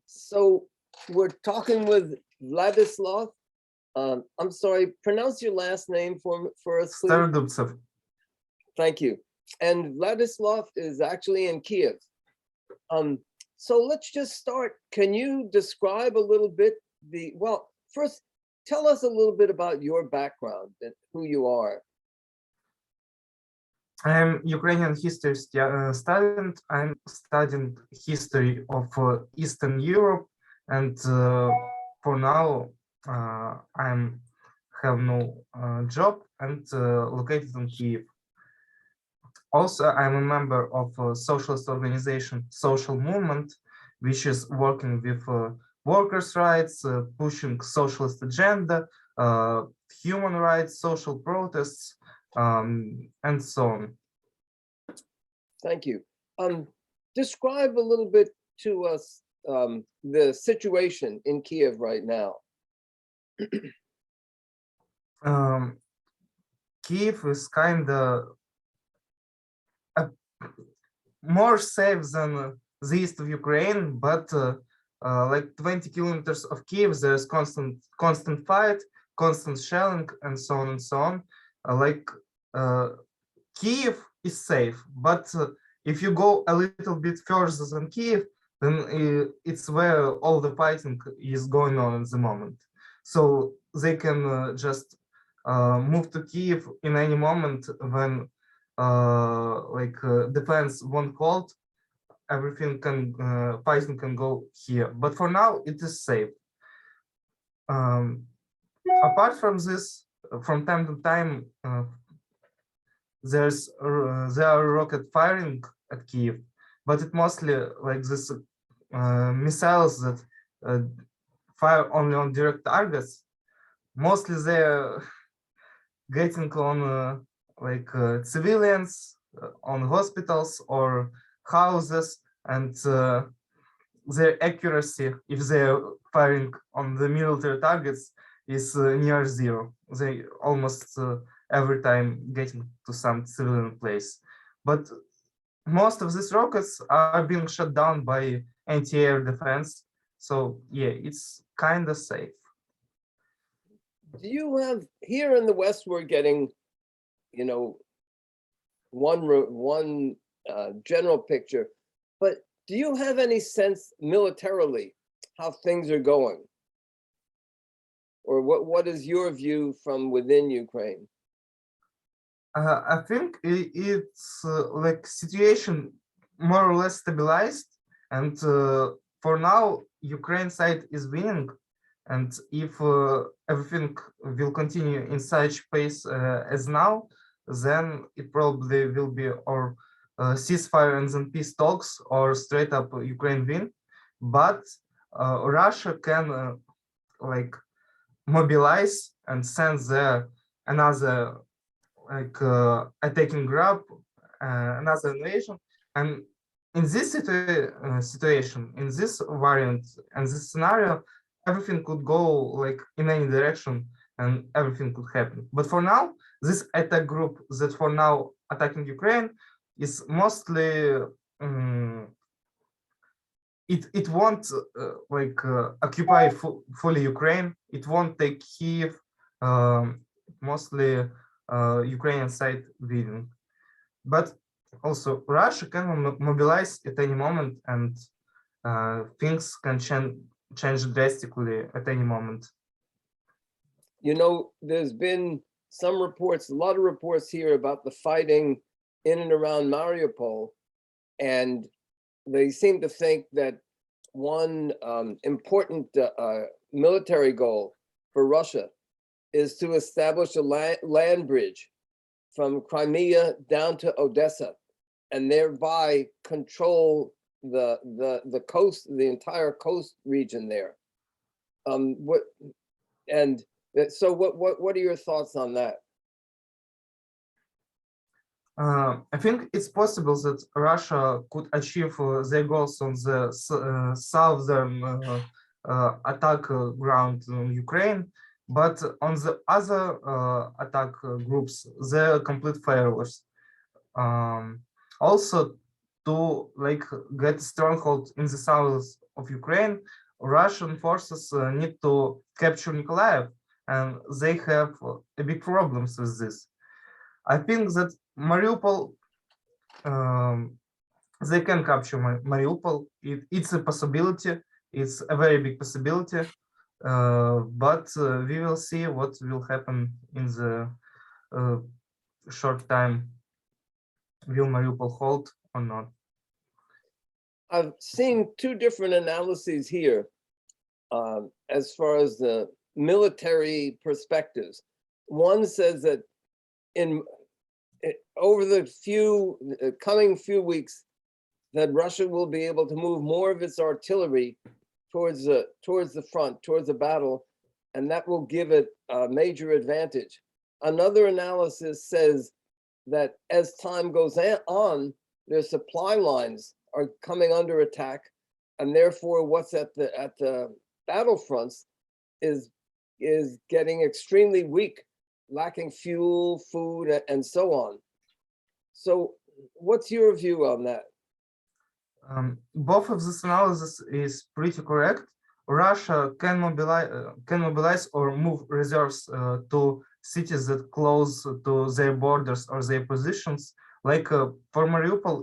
So we're talking with Vladyslav. I'm sorry, pronounce your last name for us, please. Starodubtsev. Thank you. And Vladyslav is actually in Kiev. So let's just start. Can you describe a little bit well, first, tell us a little bit about your background and who you are. I'm Ukrainian history student. I'm studying history of Eastern Europe, and for now I have no job and located in Kiev. Also, I'm a member of a socialist organization, Social Movement, which is working with workers' rights, pushing socialist agenda, human rights, social protests, and so on. Thank you. Describe a little bit to us the situation in Kiev right now. Kiev is kind of more safe than the east of Ukraine, but like 20 kilometers of Kiev, there's constant fight, constant shelling, and so on and so on. Kiev is safe, but if you go a little bit further than Kiev, then it's where all the fighting is going on at the moment. So they can just move to Kiev in any moment when defense won't hold. Everything can fighting can go here, but for now it is safe. Apart from this, from time to time there are rocket firing at Kiev, but it mostly like this missiles that fire only on direct targets. Mostly they're getting on civilians, on hospitals or houses, and their accuracy, if they're firing on the military targets, is near zero. They almost every time getting to some civilian place. But most of these rockets are being shot down by anti-air defense. So yeah, it's kind of safe. Do you have, here in the West, we're getting, one general picture, but do you have any sense militarily how things are going? Or what is your view from within Ukraine? I think it's like situation more or less stabilized, and for now Ukraine side is winning, and if everything will continue in such pace as now, then it probably will be or ceasefire and then peace talks, or straight up Ukraine win. But Russia can mobilize and send there another attacking group, another invasion, and in this situation, in this variant and this scenario, everything could go like in any direction and everything could happen. But for now, this attack group that for now attacking Ukraine is mostly it won't occupy fully Ukraine. It won't take Kiev. Mostly Ukrainian side winning, but also Russia can mobilize at any moment, and things can change drastically at any moment. There's been some reports, a lot of reports here about the fighting in and around Mariupol, and they seem to think that one important military goal for Russia is to establish a land bridge from Crimea down to Odessa, and thereby control the coast, the entire coast region there. What are your thoughts on that? I think it's possible that Russia could achieve their goals on the southern attack ground in Ukraine, but on the other attack groups, they're complete failures. Also, to like get stronghold in the south of Ukraine, Russian forces need to capture Nikolaev, and they have a big problems with this. I think that Mariupol, they can capture Mariupol. It's a possibility. It's a very big possibility. But we will see what will happen in the short time. Will Mariupol hold or not? I've seen two different analyses here as far as the military perspectives. One says that over the coming few weeks, that Russia will be able to move more of its artillery towards the front, towards the battle, and that will give it a major advantage. Another analysis says that as time goes on, their supply lines are coming under attack, and therefore what's at the battlefronts is getting extremely weak, lacking fuel, food, and so on. So what's your view on that? Both of this analysis is pretty correct. Russia can mobilize or move reserves to cities that close to their borders or their positions. Like for Mariupol,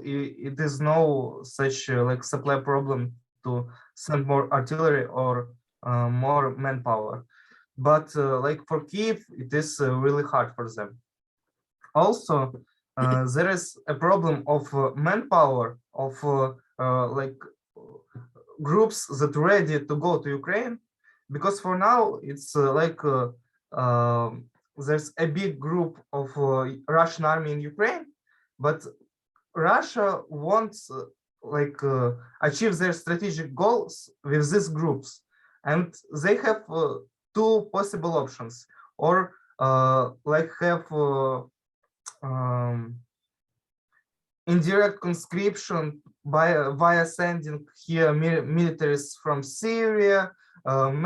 it is no such like supply problem to send more artillery or more manpower. But like for Kiev, it is really hard for them. Also, there is a problem of manpower, of like groups that ready to go to Ukraine, because for now it's there's a big group of Russian army in Ukraine, but Russia wants achieve their strategic goals with these groups, and they have two possible options, or like have indirect conscription via sending here militaries from Syria,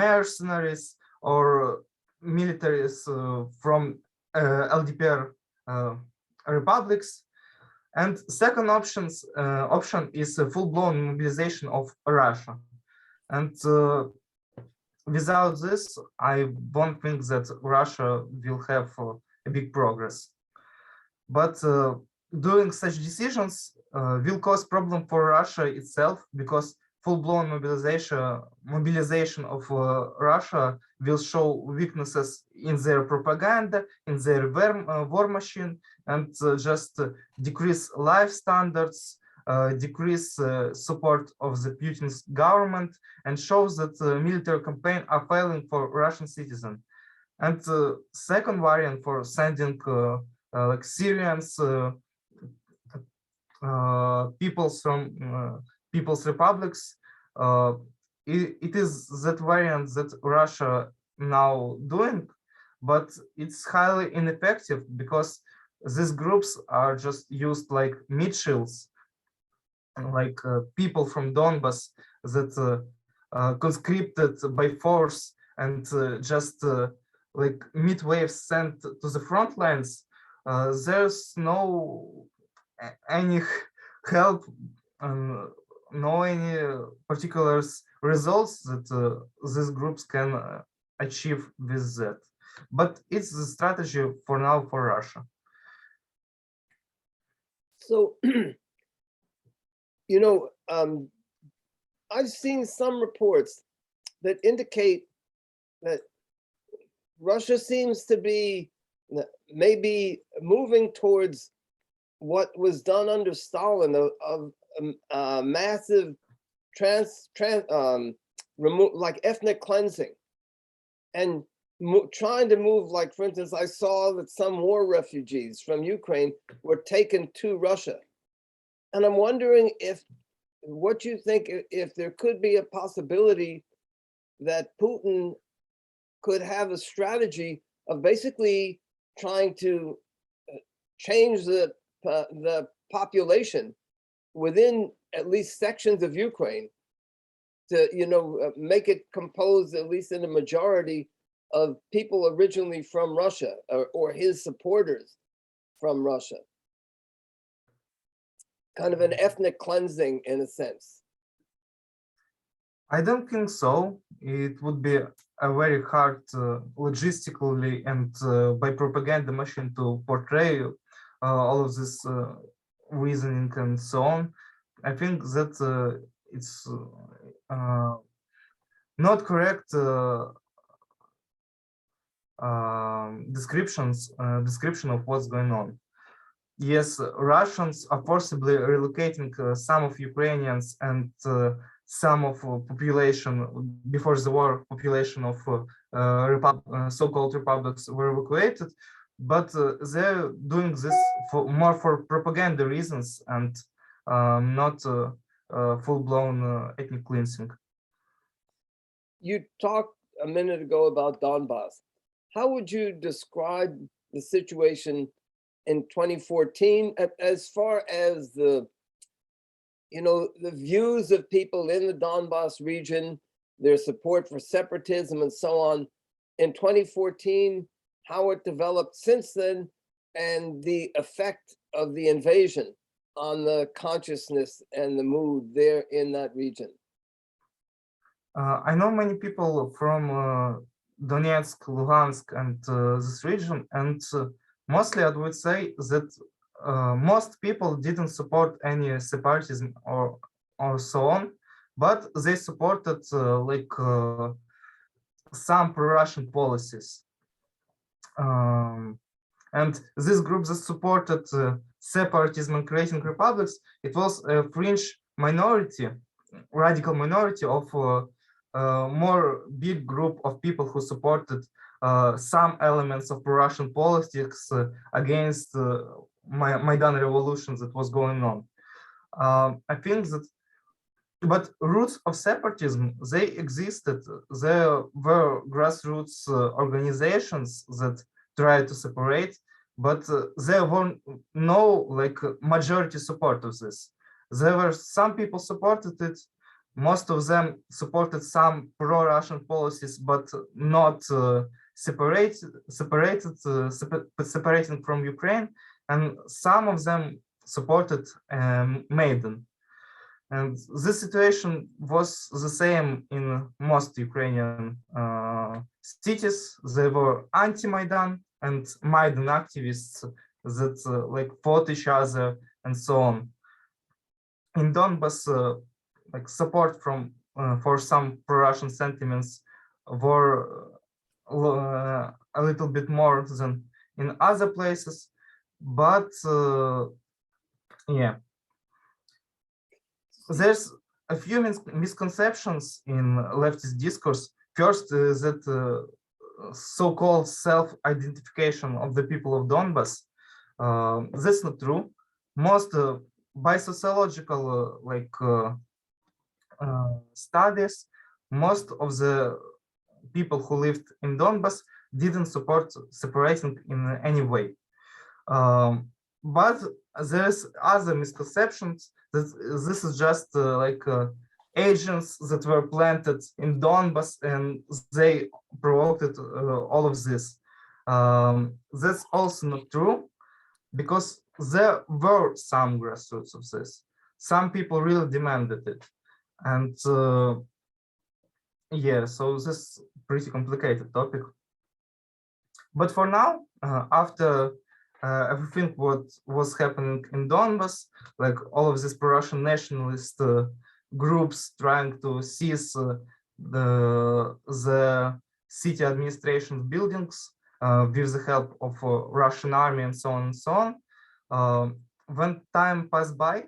mercenaries, or militaries from LDPR republics. And second option is a full-blown mobilization of Russia. And without this, I don't think that Russia will have a big progress. But doing such decisions will cause problem for Russia itself, because full-blown mobilization of Russia will show weaknesses in their propaganda, in their war machine, and just decrease life standards, decrease support of the Putin's government, and shows that military campaign are failing for Russian citizens. And second variant for sending like Syrians, peoples from people's republics, it is that variant that Russia now doing, but it's highly ineffective, because these groups are just used like meat shields, like people from Donbas that conscripted by force and just like meat waves sent to the front lines. There's no any help, no any particular results that these groups can achieve with that. But it's the strategy for now for Russia. So, I've seen some reports that indicate that Russia seems to be maybe moving towards what was done under Stalin of massive like ethnic cleansing, and trying to move, like, for instance, I saw that some war refugees from Ukraine were taken to Russia. And I'm wondering what you think, if there could be a possibility that Putin could have a strategy of basically trying to change the population within at least sections of Ukraine to, make it composed at least in a majority of people originally from Russia, or his supporters from Russia. kind of an ethnic cleansing in a sense? I don't think so. It would be a very hard logistically and by propaganda machine to portray all of this reasoning and so on. I think that it's not correct description of what's going on. Yes, Russians are forcibly relocating some of Ukrainians and some of population before the war. Population of so-called republics were evacuated, but they're doing this more for propaganda reasons and not full-blown ethnic cleansing. You talked a minute ago about Donbass. How would you describe the situation in 2014 as far as the views of people in the Donbass region, their support for separatism and so on in 2014, how it developed since then, and the effect of the invasion on the consciousness and the mood there in that region? I know many people from Donetsk, Luhansk, and this region, and mostly I would say that most people didn't support any separatism or so on, but they supported some pro-Russian policies. And this group that supported separatism and creating republics, it was a fringe minority, radical minority of more big group of people who supported some elements of pro-Russian politics against Maidan revolution that was going on. I think that, but roots of separatism, they existed. There were grassroots organizations that tried to separate, but there were no majority support of this. There were some people supported it. Most of them supported some pro-Russian policies, but not separating from Ukraine, and some of them supported Maidan. And this situation was the same in most Ukrainian cities. There were anti-Maidan and Maidan activists that fought each other and so on. In Donbass, support for some pro-Russian sentiments were a little bit more than in other places, but yeah, there's a few misconceptions in leftist discourse. First, that so-called self-identification of the people of Donbass. That's not true. Most by sociological studies, most of the people who lived in Donbass didn't support separating in any way. But there's other misconceptions that this is just agents that were planted in Donbass and they provoked all of this. That's also not true, because there were some grassroots of this. Some people really demanded it. And yeah, so this is pretty complicated topic. But for now, after everything what was happening in Donbass, like all of these pro-Russian nationalist groups trying to seize the city administration buildings with the help of Russian army and so on and so on. When time passed by,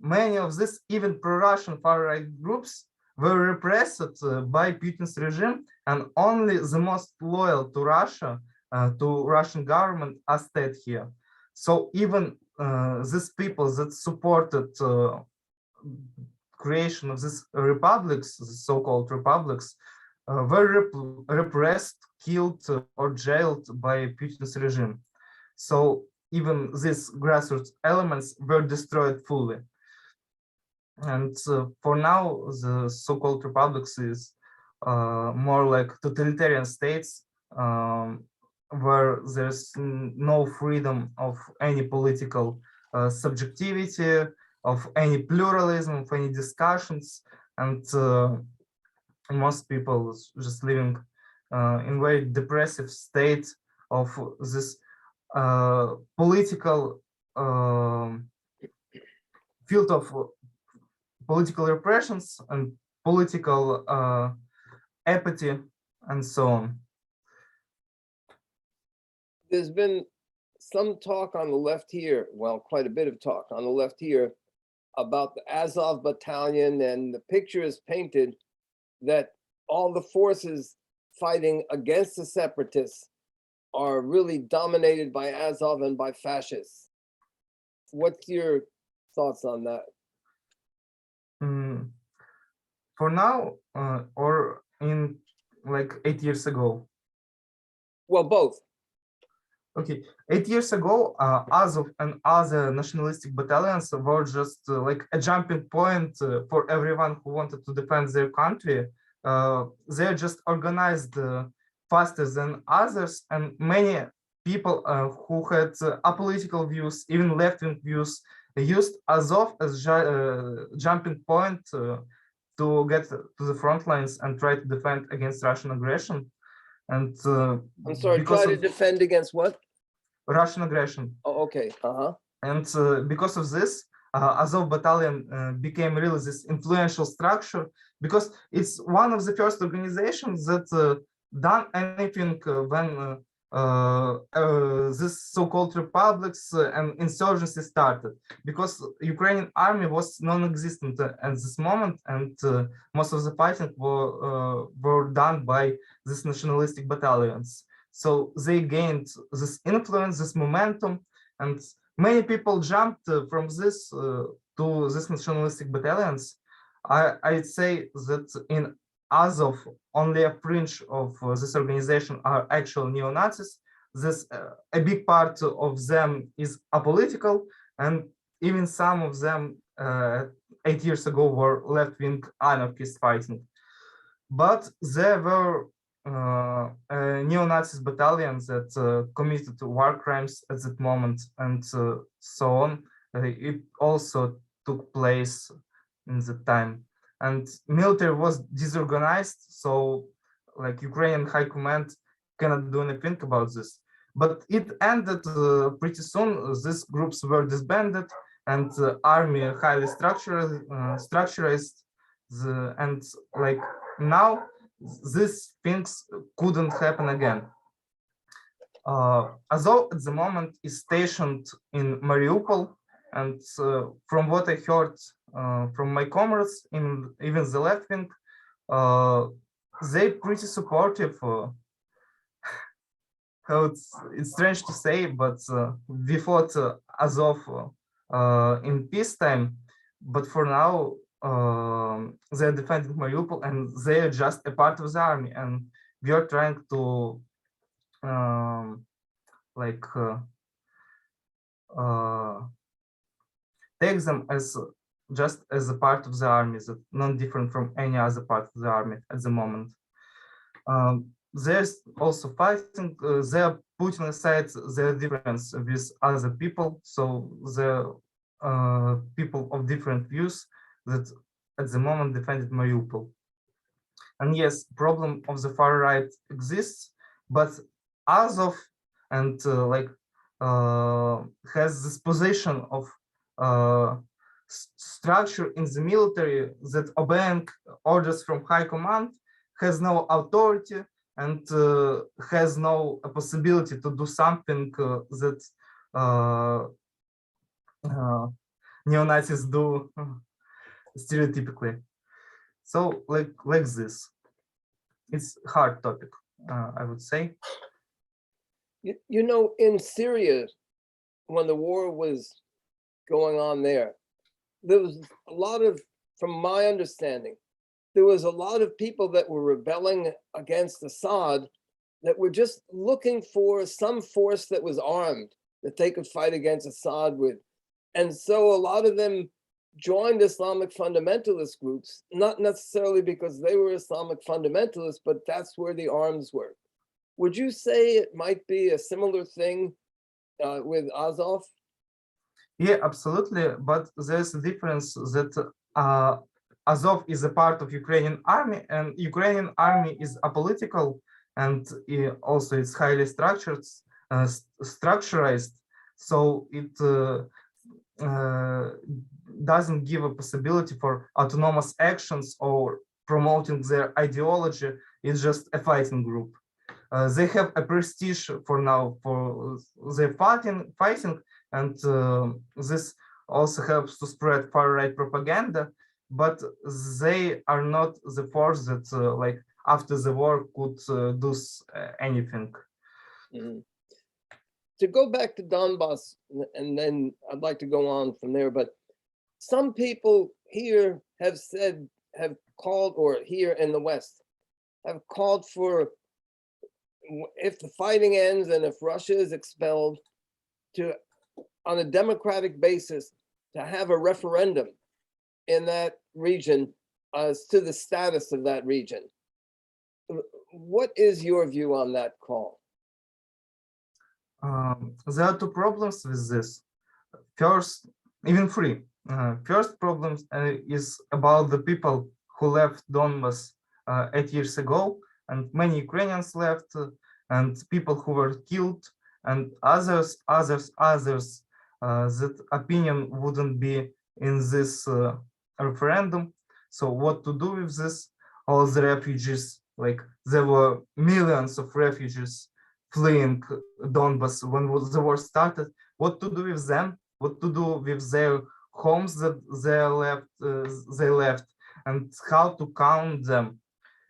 many of these even pro-Russian far-right groups were repressed by Putin's regime, and only the most loyal to Russia, to Russian government, are stayed here. So even these people that supported creation of these republics, the so-called republics, were repressed, killed, or jailed by Putin's regime. So even these grassroots elements were destroyed fully. And for now, the so-called republics is more like totalitarian states where there's no freedom of any political subjectivity, of any pluralism, of any discussions, and most people just living in very depressive state of this political field of political repressions and political apathy and so on. There's been some talk on the left here, well, quite a bit of talk on the left here about the Azov battalion, and the picture is painted that all the forces fighting against the separatists are really dominated by Azov and by fascists. What's your thoughts on that? For now, or in like 8 years ago? Well, both. Okay, 8 years ago, Azov and other nationalistic battalions were just like a jumping point for everyone who wanted to defend their country. They're just organized faster than others, and many people who had apolitical views, even left-wing views, used Azov as jumping point to get to the front lines and try to defend against Russian aggression. And I'm sorry, try to defend against what? Russian aggression. Oh, okay. And because of this, Azov battalion became really this influential structure, because it's one of the first organizations that done anything when this so-called republics and insurgency started, because Ukrainian army was non-existent at this moment, and most of the fighting were done by these nationalistic battalions. So they gained this influence, this momentum, and many people jumped from this to these nationalistic battalions. I'd say that in Azov, only a fringe of this organization are actual neo-Nazis. This a big part of them is apolitical, and even some of them 8 years ago were left-wing anarchists fighting. But there were neo-Nazis battalions that committed war crimes at that moment, and so on. It also took place in the time, and military was disorganized, so like Ukrainian high command cannot do anything about this. But it ended pretty soon. These groups were disbanded, and army highly structurized, and like now these things couldn't happen again. Azov at the moment is stationed in Mariupol, and from what I heard from my comrades, in even the left wing, they're pretty supportive. How it's strange to say, but we fought Azov in peacetime, but for now they're defending Mariupol, and they're just a part of the army, and we are trying to take them as just as a part of the army, that not different from any other part of the army at the moment. There's also fighting. They're putting aside their difference with other people, so the people of different views that at the moment defended Mariupol. And yes, problem of the far right exists, but Azov and has this position of structure in the military that obeying orders from high command, has no authority, and has no possibility to do something that neo-Nazis do stereotypically. So like this, it's a hard topic, I would say. You know, in Syria, when the war was going on there was a lot of, from my understanding, there was a lot of people that were rebelling against Assad that were just looking for some force that was armed that they could fight against Assad with. And so a lot of them joined Islamic fundamentalist groups, not necessarily because they were Islamic fundamentalists, but that's where the arms were. Would you say it might be a similar thing with Azov? Yeah, absolutely. But there's a difference that Azov is a part of Ukrainian army, and Ukrainian army is apolitical, and also it's highly structurized. So it uh, doesn't give a possibility for autonomous actions or promoting their ideology. It's just a fighting group. They have a prestige for now for their fighting, and this also helps to spread far-right propaganda. But they are not the force that, like after the war, could do anything. Mhm. To go back to Donbass, and then I'd like to go on from there, but some people here have said, have called, or here in the West, have called for, if the fighting ends and if Russia is expelled, to, on a democratic basis, to have a referendum in that region as to the status of that region. What is your view on that call? There are two problems with this. First, even three. First problem is about the people who left Donbas 8 years ago, and many Ukrainians left, and people who were killed, and others. That opinion wouldn't be in this referendum. So what to do with this? All the refugees, like there were millions of refugees fleeing Donbas when the war started. What to do with them? What to do with their homes that they left, and how to count them?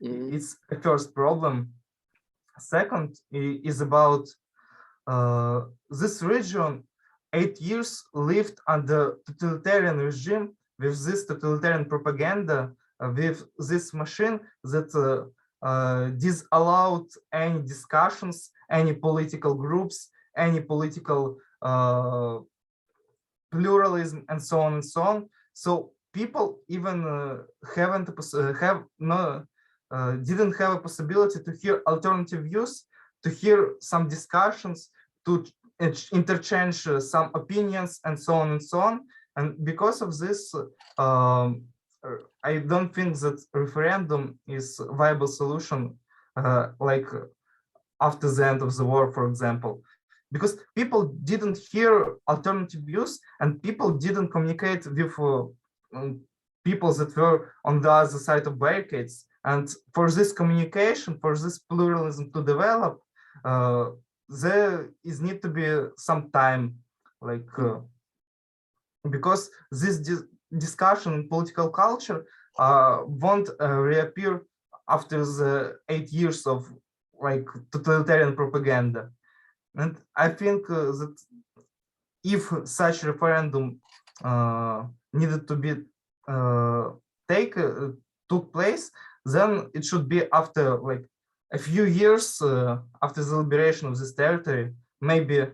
Mhm. It's a first problem. Second is about this region. 8 years lived under totalitarian regime with this totalitarian propaganda, with this machine that disallowed any discussions, any political groups, any political pluralism, and so on and so on. So people even haven't have no didn't have a possibility to hear alternative views, to hear some discussions, to interchange some opinions, and so on and so on. And because of this, I don't think that referendum is a viable solution, like after the end of the war, for example, because people didn't hear alternative views, and people didn't communicate with people that were on the other side of barricades. And for this communication, for this pluralism to develop, there is need to be some time, like because this discussion in political culture won't reappear after the 8 years of like totalitarian propaganda. And I think that if such referendum needed to be took place, then it should be after like a few years after the liberation of this territory. Maybe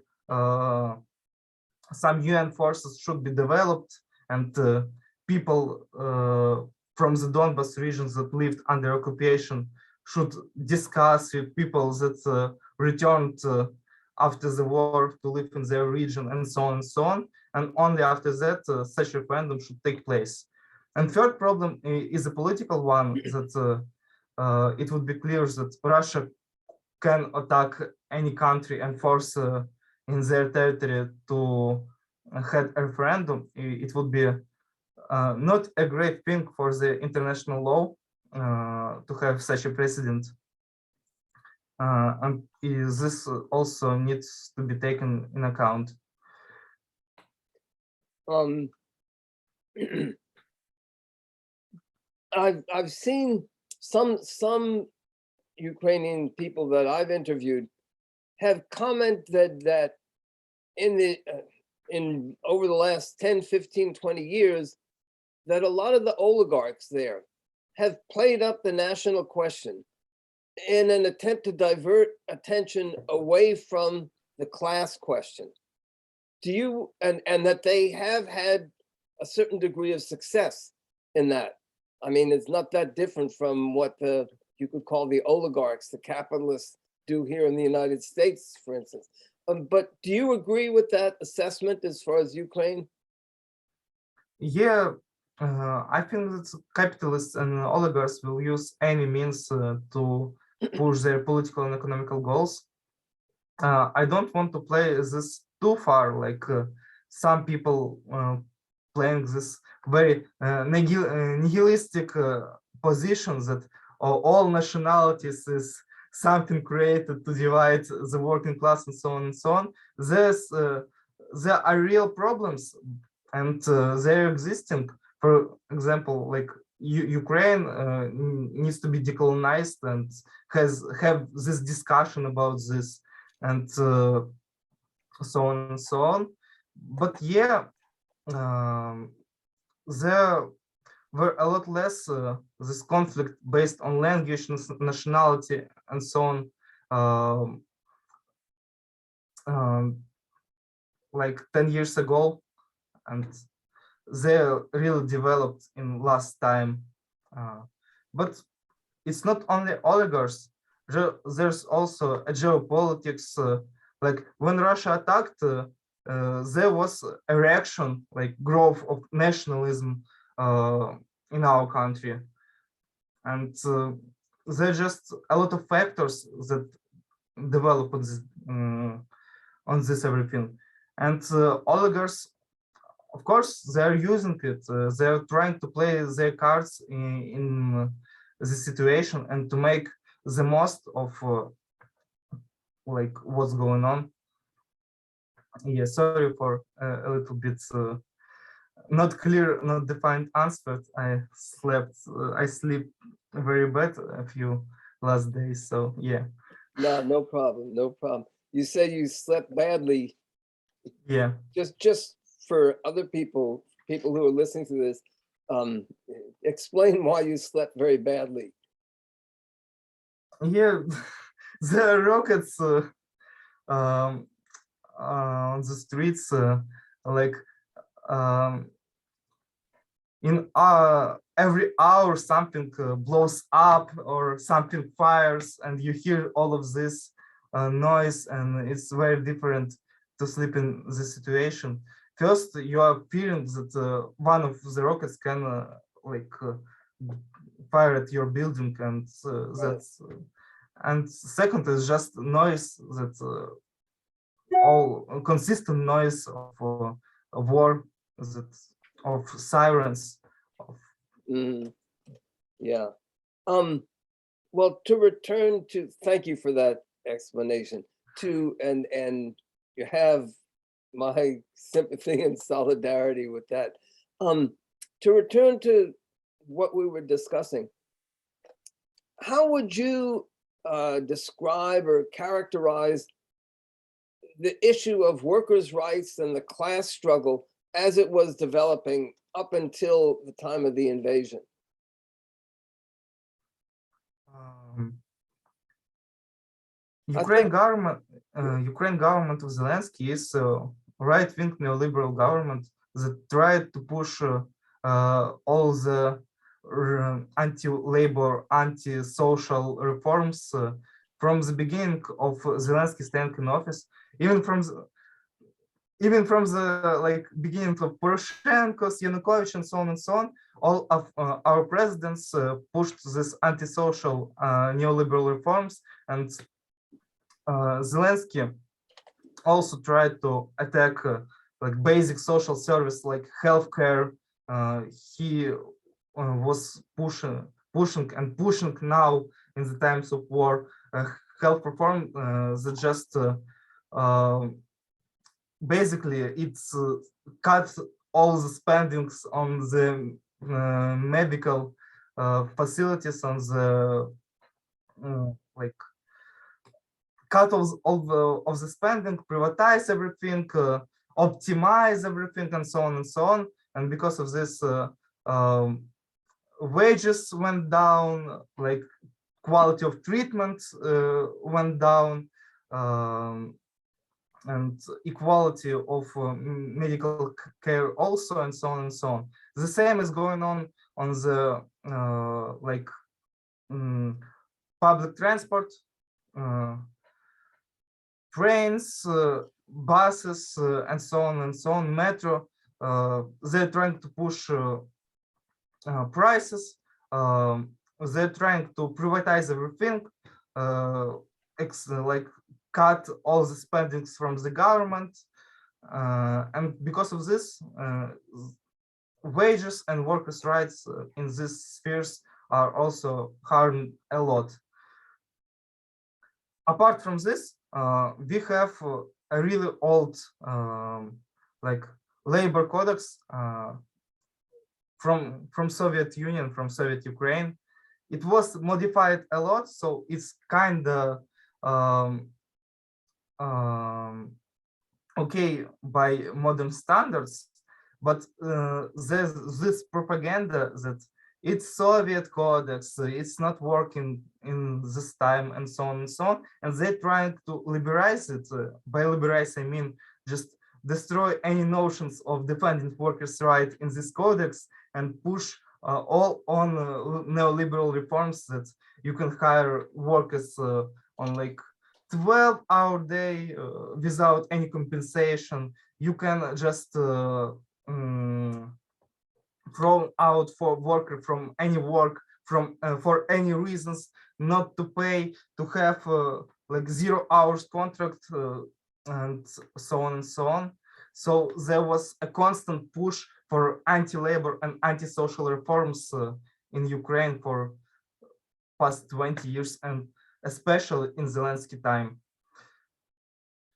some UN forces should be developed, and people from the Donbas regions that lived under occupation should discuss with people that returned after the war to live in their region, and so on and so on. And only after that, such referendum should take place. And third problem is a political one, that it would be clear that Russia can attack any country and force in their territory to have a referendum. It would be not a great thing for the international law to have such a precedent. And this also needs to be taken in account. I've seen some Ukrainian people that I've interviewed have commented that in the in over the last 10, 15, 20 years, that a lot of the oligarchs there have played up the national question in an attempt to divert attention away from the class question. Do you, and that they have had a certain degree of success in that? I mean, it's not that different from what you could call the oligarchs, the capitalists do here in the United States, for instance. But do you agree with that assessment as far as Ukraine? Yeah, I think that capitalists and oligarchs will use any means to push their political and economical goals. I don't want to play this too far, like some people playing this very nihilistic position that all nationalities is something created to divide the working class and so on and so on. There are real problems, and they're existing. For example, like Ukraine needs to be decolonized and have this discussion about this, and so on and so on. But yeah, there were a lot less this conflict based on language, nationality, and so on. Um, like 10 years ago, and they really developed in last time. But it's not only oligarchs. There's also a geopolitics. Like when Russia attacked, there was a reaction, like growth of nationalism in our country, and there's just a lot of factors that develop on this everything. And oligarchs, of course, they're using it. They're trying to play their cards in this situation and to make the most of like what's going on. Yeah, sorry for a little bit not clear, not defined answer. I sleep very bad a few last days. So yeah. No, no problem, no problem. You said you slept badly. Yeah. Just for other people who are listening to this, explain why you slept very badly. Yeah, the rockets on the streets, like in every hour something blows up or something fires, and you hear all of this noise, and it's very different to sleep in this situation. First, you are feeling that one of the rockets can fire at your building, and that's and second is just noise, that all consistent noise of war, that of sirens. Of, yeah. Well, to return to, thank you for that explanation. And you have my sympathy and solidarity with that. To return to what we were discussing, how would you describe or characterize the issue of workers' rights and the class struggle as it was developing up until the time of the invasion? Ukraine government of Zelensky is a right-wing neoliberal government that tried to push all the anti-labor, anti-social reforms from the beginning of Zelensky staying in office, even from the like beginning of Poroshenko's, Yanukovych, and so on and so on. All of our presidents pushed this anti-social neoliberal reforms, and Zelensky also tried to attack like basic social service like healthcare. He was pushing now in the times of war health reform that just basically it's cut all the spendings on the medical facilities, on the like cut of the spending, privatize everything, optimize everything, and so on and so on. And because of this, wages went down, like quality of treatment went down, and equality of medical care also, and so on and so on. The same is going on the like public transport. trains, buses, and so on, metro. They're trying to push prices. They're trying to privatize everything, like cut all the spendings from the government. And because of this, wages and workers' rights in these spheres are also harmed a lot. Apart from this, we have a really old like labor codex from Soviet Union, from Soviet Ukraine. It was modified a lot, so it's kind of okay by modern standards, but there's this propaganda that it's Soviet codex, it's not working in this time, and so on and so on. And they're trying to liberalize it. By liberalize, I mean just destroy any notions of defending workers' rights in this codex and push all on neoliberal reforms that you can hire workers on like 12-hour day without any compensation. You can just thrown out for worker from any work from for any reasons, not to pay, to have like 0 hours contract, and so on and so on. So there was a constant push for anti-labor and anti-social reforms in Ukraine for past 20 years, and especially in Zelensky time.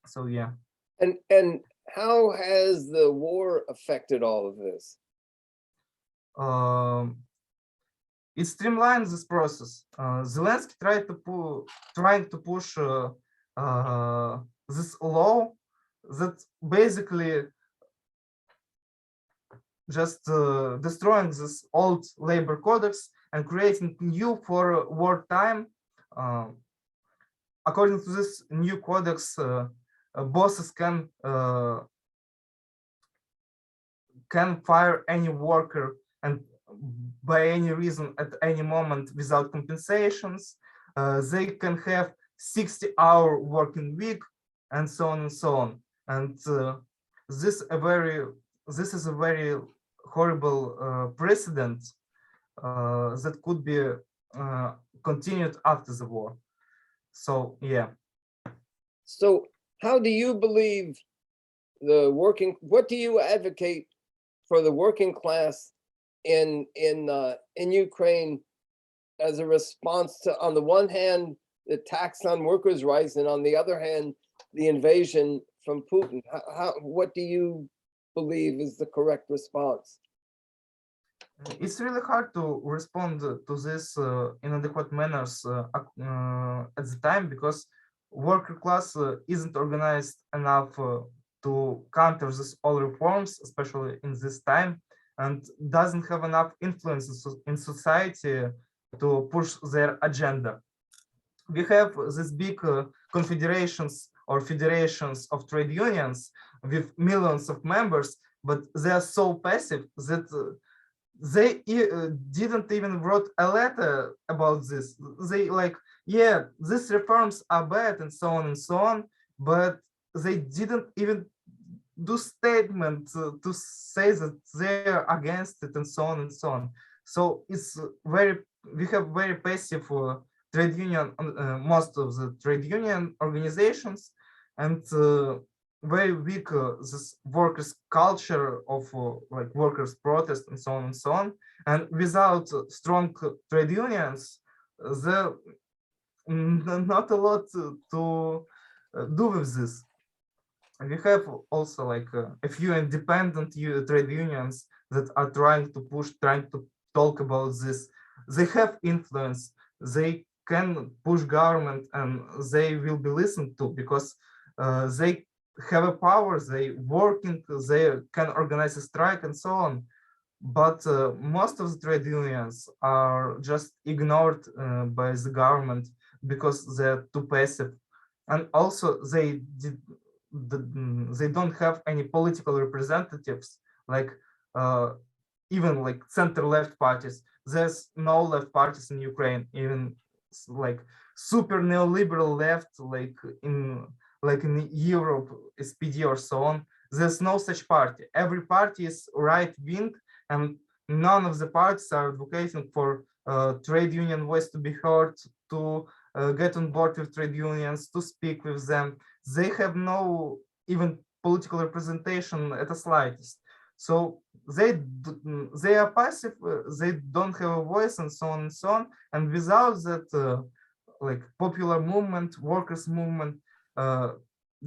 So yeah. And how has the war affected all of this? It streamlines this process. Zelensky trying to push this law that basically just destroying this old labor codex and creating new for wartime. According to this new codex, bosses can fire any worker and by any reason at any moment without compensations. They can have 60-hour working week, and so on and so on. And this is a very horrible precedent that could be continued after the war. So yeah. So how do you believe what do you advocate for the working class in Ukraine as a response to, on the one hand, the tax on workers' rights, and on the other hand, the invasion from Putin? What do you believe is the correct response? It's really hard to respond to this in adequate manners at the time, because worker class isn't organized enough to counter this all reforms, especially in this time, and doesn't have enough influence in society to push their agenda. We have these big confederations or federations of trade unions with millions of members, but they are so passive that they didn't even wrote a letter about this. They like, yeah, these reforms are bad and so on and so on, but they didn't even do statement to say that they're against it and so on and so on. So it's we have very passive trade union, most of the trade union organizations, and very weak this workers culture of like workers protest and so on and so on. And without strong trade unions, there not a lot to do with this. We have also like a few independent trade unions that are trying to talk about this. They have influence. They can push government, and they will be listened to because they have a power. They working. They can organize a strike and so on. But most of the trade unions are just ignored by the government because they're too passive, and also they don't have any political representatives, like even like center-left parties. There's no left parties in Ukraine, even like super neoliberal left, like in like in Europe, SPD or so on. There's no such party. Every party is right wing, and none of the parties are advocating for trade union voice to be heard, to get on board with trade unions, to speak with them. They have no even political representation at the slightest. So they are passive. They don't have a voice, and so on and so on. And without that, like popular movement, workers' movement,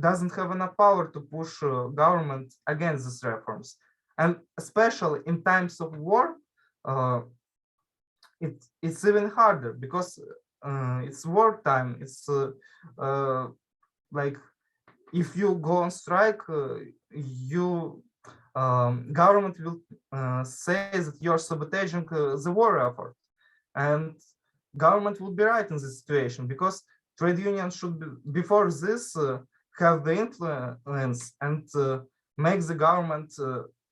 doesn't have enough power to push government against these reforms. And especially in times of war, it's even harder because it's wartime. It's like if you go on strike, you government will say that you're sabotaging the war effort, and government would be right in this situation because trade unions should be, before this have the influence and make the government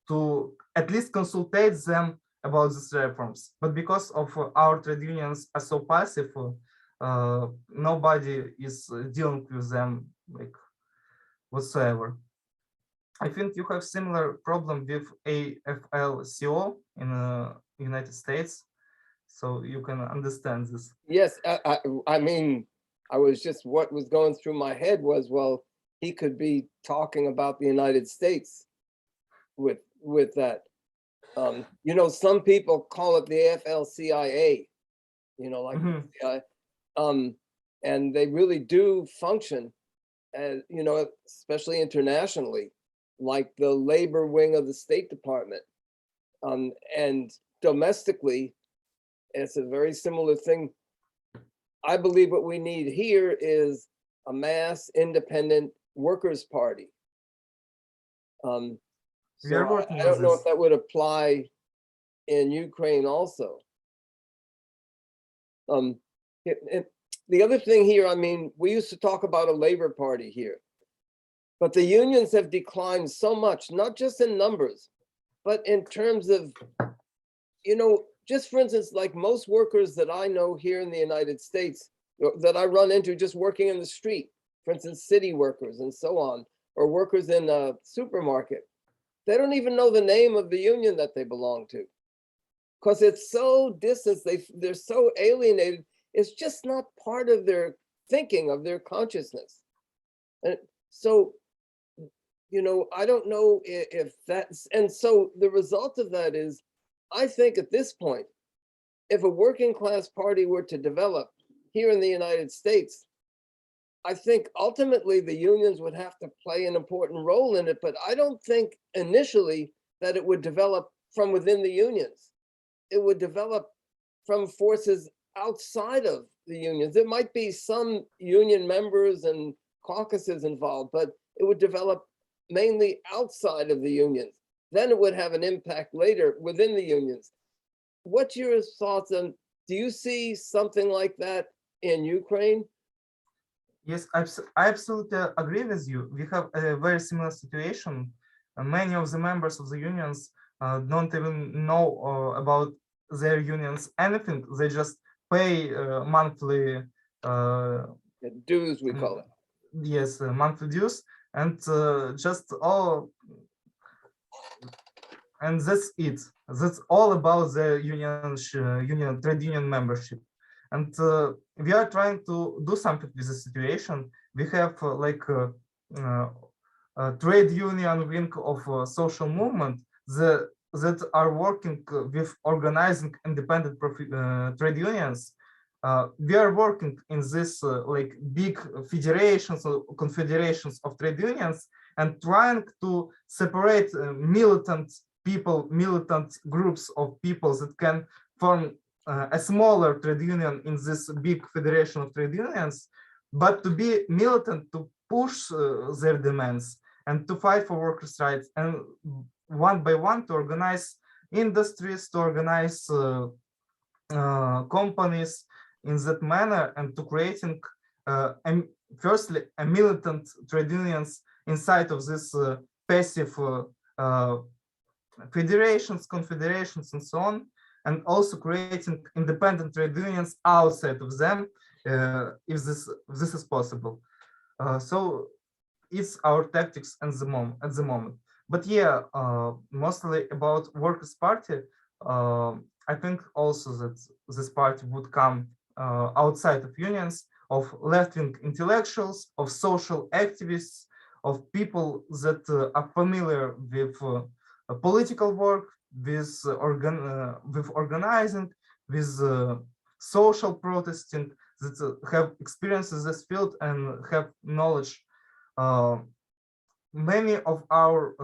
to at least consultate them about these reforms. But because of our trade unions are so passive, nobody is dealing with them like whatsoever. I think you have similar problem with AFL-CIO in United States, so you can understand this. Yes, I mean, I was just, what was going through my head was, well, he could be talking about the United States with that. You know, some people call it the AFL-CIA, you know, like the CIA. And they really do function as, you know, especially internationally, like the labor wing of the State Department. And domestically, it's a very similar thing. I believe what we need here is a mass independent workers' party. We are So working I on don't know this. if that would apply in Ukraine also. The other thing here, I mean, we used to talk about a labor party here, but the unions have declined so much, not just in numbers, but in terms of, you know, just for instance, like most workers that I know here in the United States that I run into just working in the street, for instance, city workers and so on, or workers in a supermarket, they don't even know the name of the union that they belong to because it's so distant, they're so alienated. It's just not part of their thinking, of their consciousness. And so, you know, I don't know if that's, and so the result of that is, I think at this point, if a working class party were to develop here in the United States, I think ultimately the unions would have to play an important role in it, but I don't think initially that it would develop from within the unions. It would develop from forces outside of the unions. There might be some union members and caucuses involved, but it would develop mainly outside of the unions. Then it would have an impact later within the unions. What's your thoughts on, do you see something like that in Ukraine? Yes, I absolutely agree with you. We have a very similar situation. Many of the members of the unions don't even know about their unions anything. They just pay monthly Dues, we call it. yes, monthly dues, and just all, and that's it. That's all about the union trade union membership. And we are trying to do something with the situation. We have a trade union wing of social movement that are working with organizing independent trade unions. We are working in this like big federations or confederations of trade unions and trying to separate militant people, militant groups of people that can form a smaller trade union in this big federation of trade unions, but to be militant, to push their demands and to fight for workers' rights, and one by one to organize industries, to organize companies in that manner, and to creating firstly a militant trade unions inside of this passive federations, confederations, and so on, and also creating independent trade unions outside of them, if this is possible. So it's our tactics at the moment. But yeah, mostly about Workers' Party. I think also that this party would come outside of unions, of left-wing intellectuals, of social activists, of people that are familiar with political work, with organizing, with social protesting, that have experience in this field and have knowledge. Many of our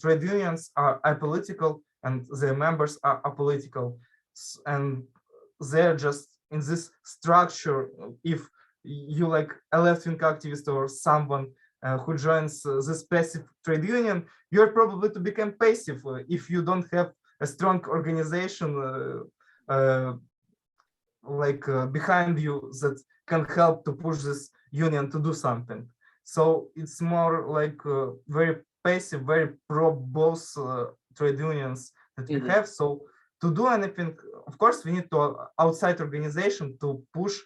trade unions are apolitical and their members are apolitical, and they're just in this structure. If you like a left-wing activist or someone who joins this passive trade union, you're probably to become passive if you don't have a strong organization behind you that can help to push this union to do something. So it's more like very passive, very pro both trade unions that we have. So to do anything, of course, we need to outside organization to push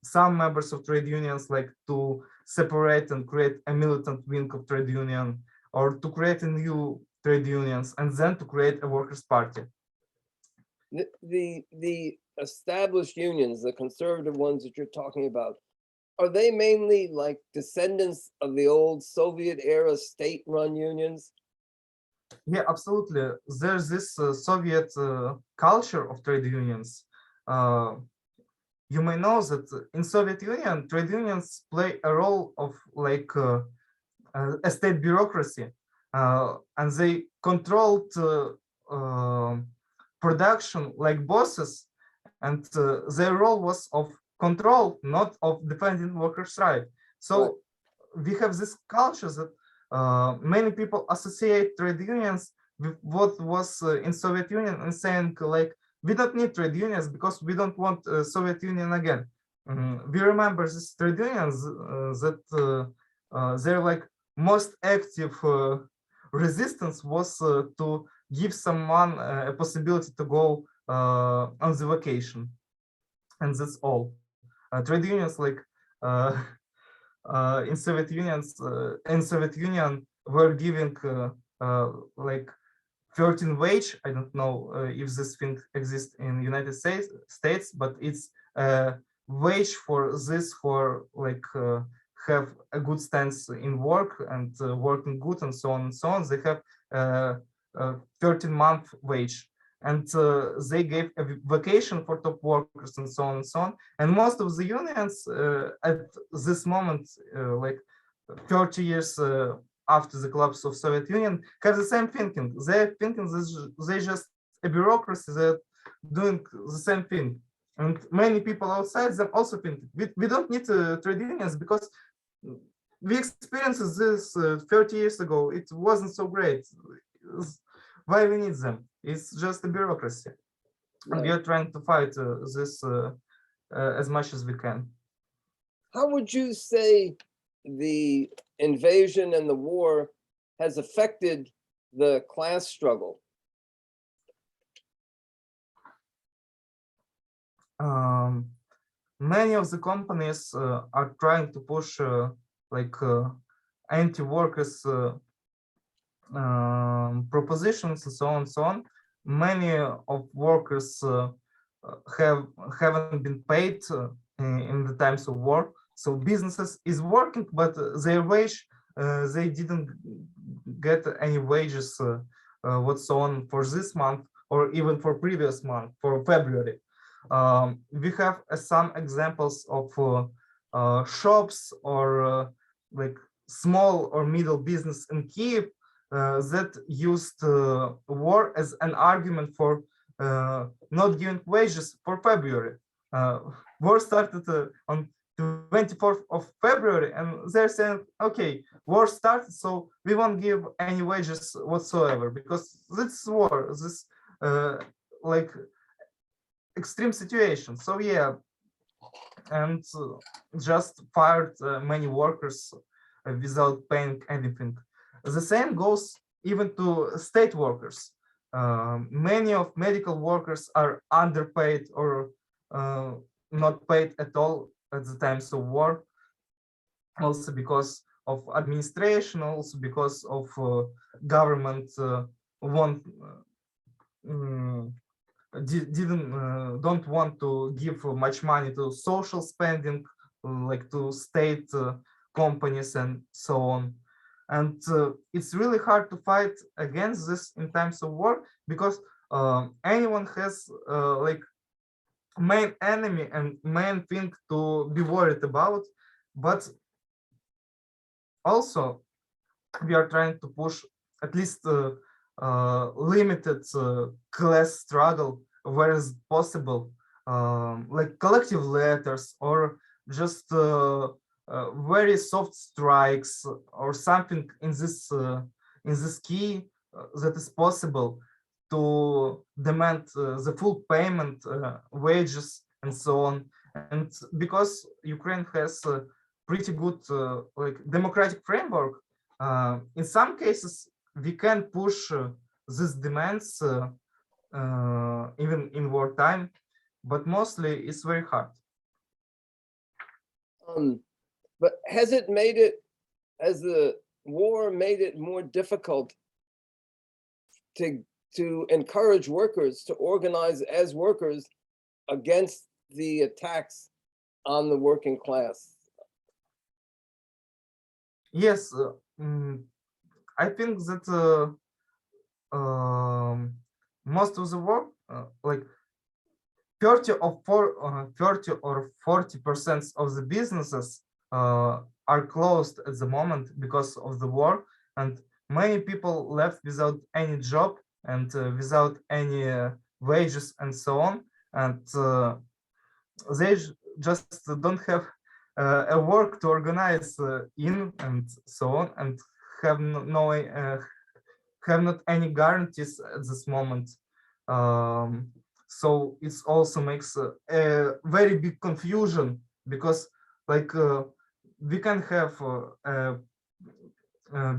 some members of trade unions, like to separate and create a militant wing of trade union, or to create a new trade unions, and then to create a workers' party. The established unions, the conservative ones that you're talking about, are they mainly like descendants of the old Soviet era state-run unions? Yeah, absolutely. There's this Soviet culture of trade unions. You may know that in Soviet Union, trade unions play a role of like a state bureaucracy, and they controlled production like bosses, and their role was of control, not of defending workers' rights. So we have this culture that many people associate trade unions with what was in Soviet Union, and saying like, we don't need trade unions because we don't want Soviet Union again. We remember these trade unions that they're like most active resistance was to give someone a possibility to go on the vacation, and that's all. Trade unions like in Soviet Union were giving like 13 wage. I don't know if this thing exists in United States, but it's a wage for this, for like have a good stance in work and working good and so on and so on. They have 13-month wage, and they gave a vacation for top workers and so on and so on. And most of the unions at this moment, like 30 years after the collapse of Soviet Union, have the same thinking. They're thinking they just a bureaucracy that doing the same thing. And many people outside them also think we don't need trade unions because we experienced this 30 years ago. It wasn't so great. Why we need them? It's just a bureaucracy. Right. And we are trying to fight this as much as we can. How would you say the invasion and the war has affected the class struggle? Many of the companies are trying to push anti-workers propositions and so on and so on. Many of workers haven't been paid in the times of war, so businesses is working, but their wage they didn't get any wages what's on for this month or even for previous month, for February. We have some examples of shops or like small or middle business in Kiev that used war as an argument for not giving wages for February. War started on 24th of February, and they're saying, okay, war started, so we won't give any wages whatsoever because this war, this like extreme situation. So yeah, and just fired many workers without paying anything. The same goes even to state workers. Many of medical workers are underpaid or not paid at all at the times of war, also because of administration, also because of government want don't want to give much money to social spending, like to state companies and so on. And it's really hard to fight against this in times of war, because anyone has like main enemy and main thing to be worried about. But also we are trying to push at least limited class struggle where is possible, like collective letters or just very soft strikes or something in this key that is possible to demand the full payment, wages and so on. And because Ukraine has a pretty good like democratic framework, in some cases we can push these demands even in wartime, but mostly it's very hard. But has the war made it more difficult to encourage workers to organize as workers against the attacks on the working class? Yes, I think that most of the work, like 30 or 40% of the businesses are closed at the moment because of the war, and many people left without any job and without any wages and so on, and they just don't have a work to organize in and so on, and have have not any guarantees at this moment. So it also makes a very big confusion, because like we can have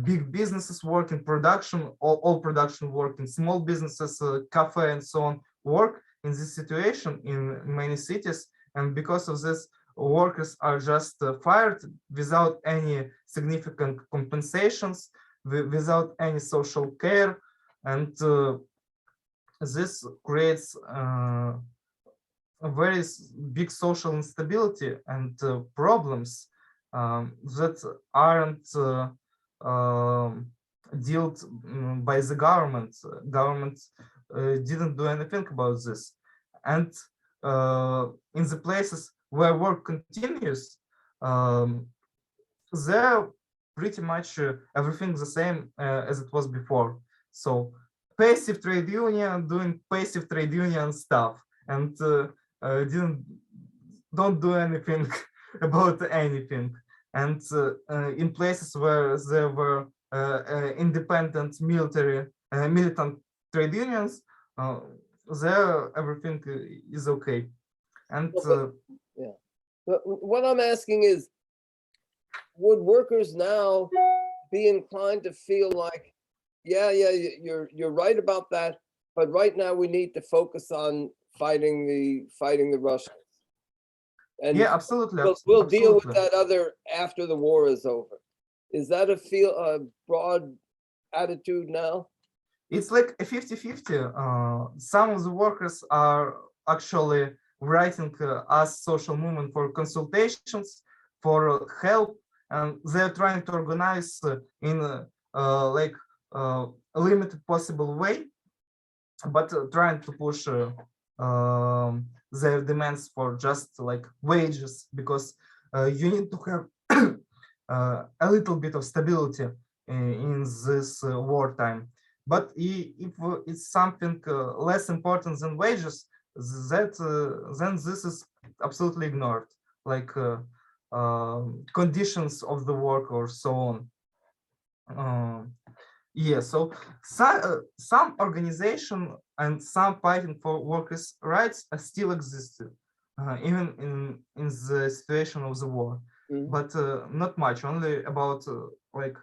big businesses working, production, all production working, small businesses, cafe and so on work in this situation in many cities, and because of this workers are just fired without any significant compensations, without any social care, and this creates a very big social instability and problems that aren't dealt by the government. Government didn't do anything about this, and in the places where work continues, there pretty much everything the same as it was before. So passive trade union doing passive trade union stuff, and don't do anything about anything. And in places where there were independent militant trade unions, there everything is okay. And yeah, but what I'm asking is, would workers now be inclined to feel like, yeah, you're right about that, but right now we need to focus on fighting the Russians, and yeah, absolutely, we'll deal with absolutely. that other after the war is over? Is that a broad attitude now? It's like a 50-50. Some of the workers are actually writing us social movement for consultations, for help, and they're trying to organize in like a limited possible way, but trying to push their demands for just like wages, because you need to have a little bit of stability in this wartime. But if it's something less important than wages, that then this is absolutely ignored, like conditions of the work or so on. Yeah, so some organization and some fighting for workers' rights still existed, even in the situation of the war, but not much. Only about like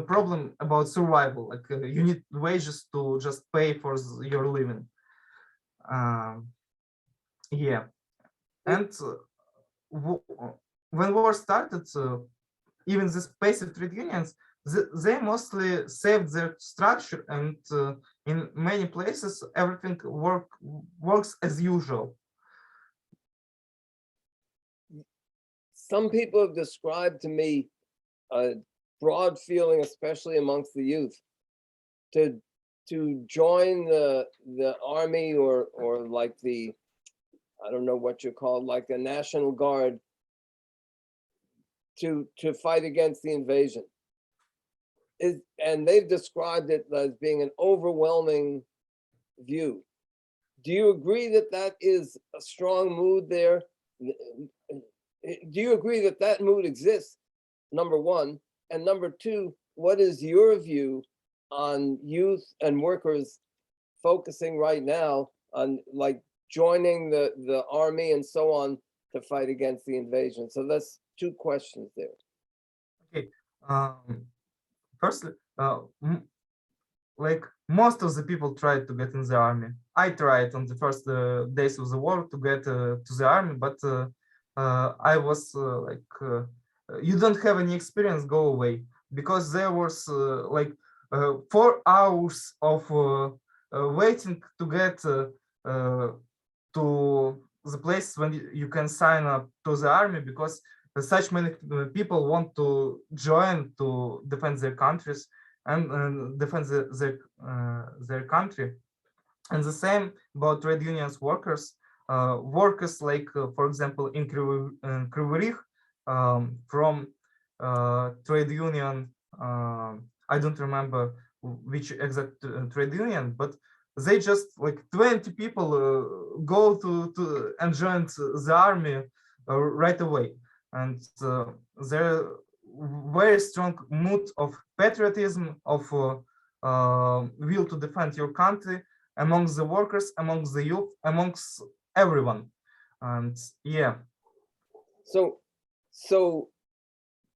problem about survival. Like you need wages to just pay for your living. Yeah, and when war started, even these passive trade unions, they mostly saved their structure, and in many places everything works as usual. Some people have described to me a broad feeling, especially amongst the youth, to join the army or like the, I don't know what you call, like the National Guard, to fight against the invasion. And they've described it as being an overwhelming view. Do you agree that that is a strong mood there? Do you agree that that mood exists, number one? And number two, what is your view on youth and workers focusing right now on like joining the army and so on to fight against the invasion? So that's two questions there. Okay. Firstly, like most of the people tried to get in the army. I tried on the first days of the war to get to the army, but I was you don't have any experience, go away, because there was 4 hours of waiting to get to the place when you can sign up to the army, because such many people want to join to defend their countries and defend their country. And the same about trade unions workers. Workers like, for example, in Kryvyi Rih, from trade union, I don't remember which exact trade union, but they just like 20 people go to and join the army right away. And there very strong mood of patriotism, of will to defend your country amongst the workers, amongst the youth, amongst everyone. And yeah. So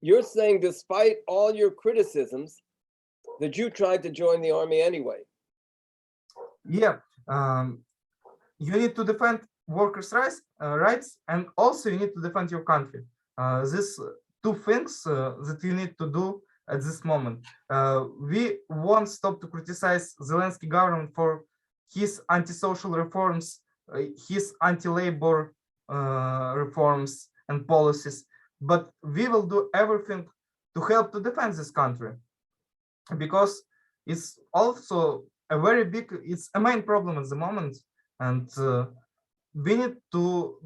you're saying despite all your criticisms that you tried to join the army anyway? Yeah. You need to defend workers' rights, and also you need to defend your country. These two things that you need to do at this moment. We won't stop to criticize Zelensky government for his anti-social reforms, his anti-labor reforms and policies, but we will do everything to help to defend this country, because it's also a very big, it's a main problem at the moment, and we need to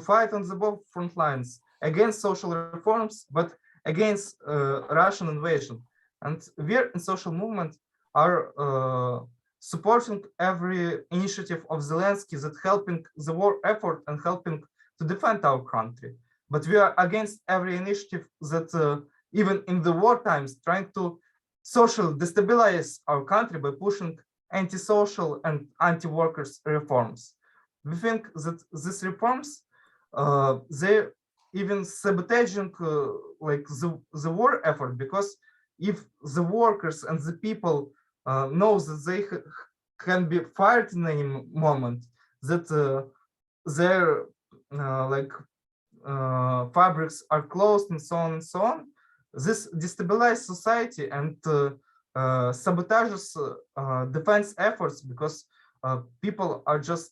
fight on the both front lines against social reforms, but against Russian invasion. And we in social movement are supporting every initiative of Zelensky that helping the war effort and helping to defend our country. But we are against every initiative that even in the war times trying to socially destabilize our country by pushing anti-social and anti-workers reforms. We think that these reforms, they even sabotaging like the war effort, because if the workers and the people know that they can be fired in any moment, that their fabrics are closed and so on, this destabilizes society and sabotages defense efforts, because people are just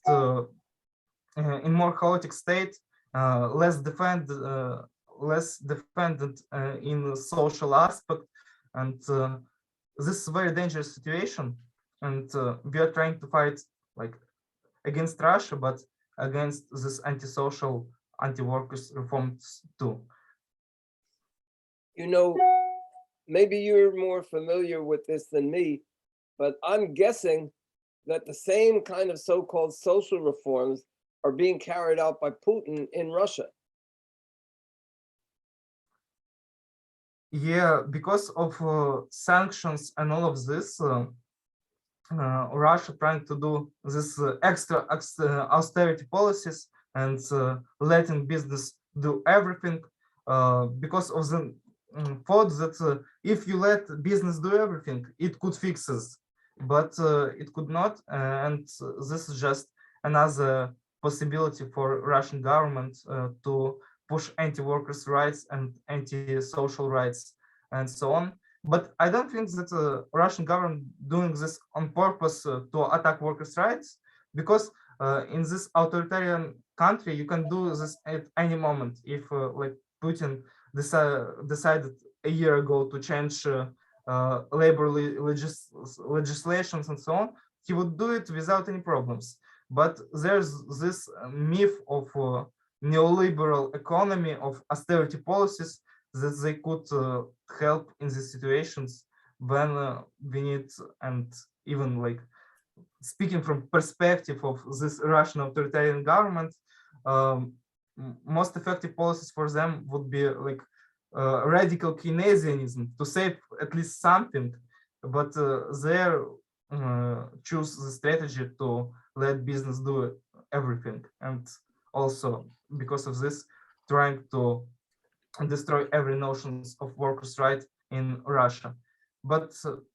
in more chaotic state, less dependent in social aspect, and this is a very dangerous situation. And we are trying to fight like against Russia, but against this anti-social, anti-workers reforms too. You know, maybe you're more familiar with this than me, but I'm guessing that the same kind of so-called social reforms are being carried out by Putin in Russia. Yeah, because of sanctions and all of this, Russia trying to do this extra austerity policies and letting business do everything because of the thought that if you let business do everything, it could fix this, but it could not, and this is just another possibility for Russian government to push anti-workers' rights and anti-social rights and so on. But I don't think that the Russian government doing this on purpose to attack workers' rights, because in this authoritarian country, you can do this at any moment. If like Putin decided a year ago to change labor legislations and so on, he would do it without any problems. But there's this myth of neoliberal economy, of austerity policies, that they could help in these situations when we need, and even like speaking from perspective of this Russian authoritarian government, most effective policies for them would be like radical Keynesianism to save at least something, but they choose the strategy to let business do everything, and also because of this, trying to destroy every notions of workers' right in Russia. But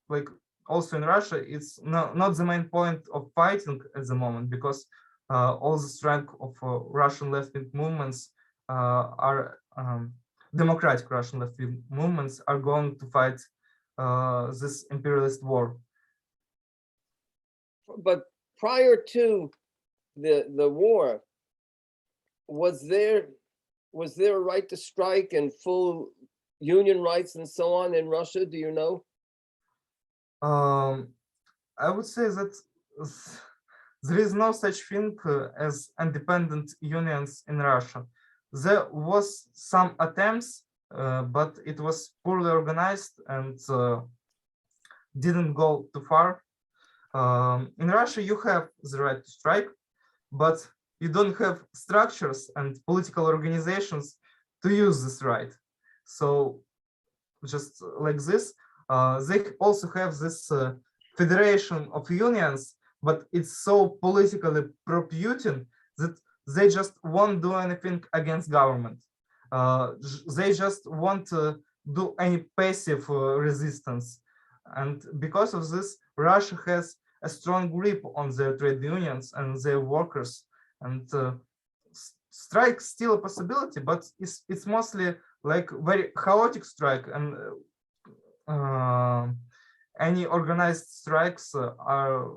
like also in Russia, it's not the main point of fighting at the moment, because all the strength of Russian left-wing movements are democratic Russian left-wing movements are going to fight this imperialist war. But prior to the war, was there a right to strike and full union rights and so on in Russia? Do you know? I would say that there is no such thing as independent unions in Russia. There was some attempts, but it was poorly organized and didn't go too far. In Russia, you have the right to strike, but you don't have structures and political organizations to use this right. So just like this, they also have this federation of unions, but it's so politically pro-Putin that they just won't do anything against government. They just won't do any passive resistance. And because of this, Russia has a strong grip on their trade unions and their workers. And strike's still a possibility, but it's mostly like very chaotic strike, and any organized strikes are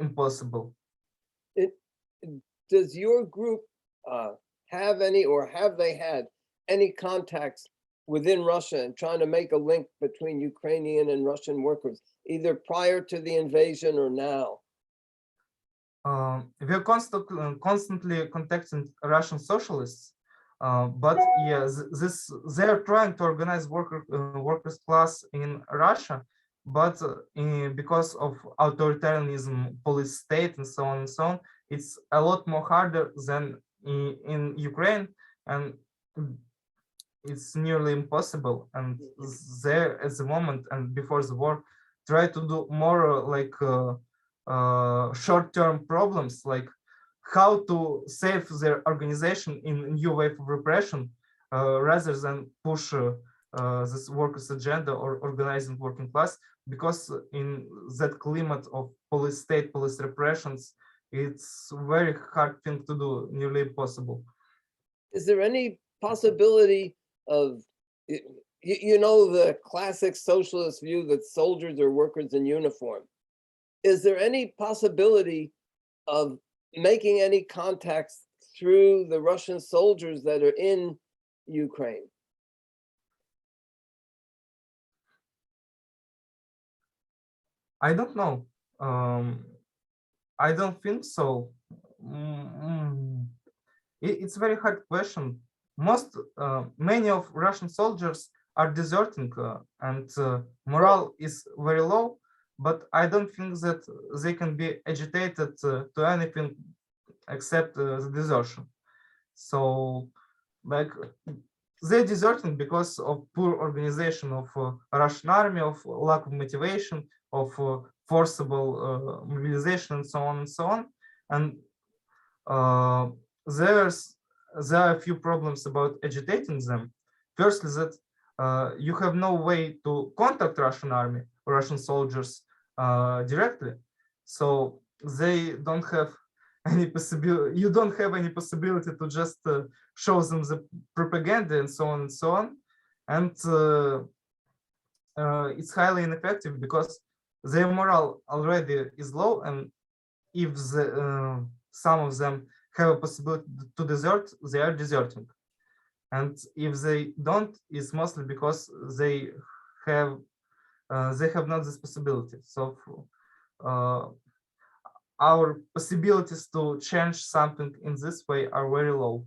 impossible. Does your group have any, or have they had any contacts within Russia and trying to make a link between Ukrainian and Russian workers, either prior to the invasion or now? We are constantly contacting Russian socialists, but yeah, they are trying to organize workers class in Russia, but because of authoritarianism, police state, and so on and so on, it's a lot more harder than in Ukraine, and it's nearly impossible. And there at the moment and before the war, try to do more like short-term problems, like how to save their organization in a new wave of repression, rather than push this workers' agenda or organizing working class, because in that climate of police state, police repressions, it's very hard thing to do, nearly impossible. Is there any possibility of, you know, the classic socialist view that soldiers are workers in uniform? Is there any possibility of making any contacts through the Russian soldiers that are in Ukraine? I don't know. I don't think so. It's a very hard question. Many of Russian soldiers are deserting, and morale is very low. But I don't think that they can be agitated to anything except the desertion. So, like, they're deserting because of poor organization of Russian army, of lack of motivation, of forcible mobilization, and so on and so on. And there are a few problems about agitating them. Firstly, that you have no way to contact Russian army or Russian soldiers directly, so they don't have any possibility. You don't have any possibility to just show them the propaganda and so on and so on, and it's highly ineffective because their morale already is low, and if some of them have a possibility to desert, they are deserting. And if they don't, it's mostly because they have not this possibility. So our possibilities to change something in this way are very low.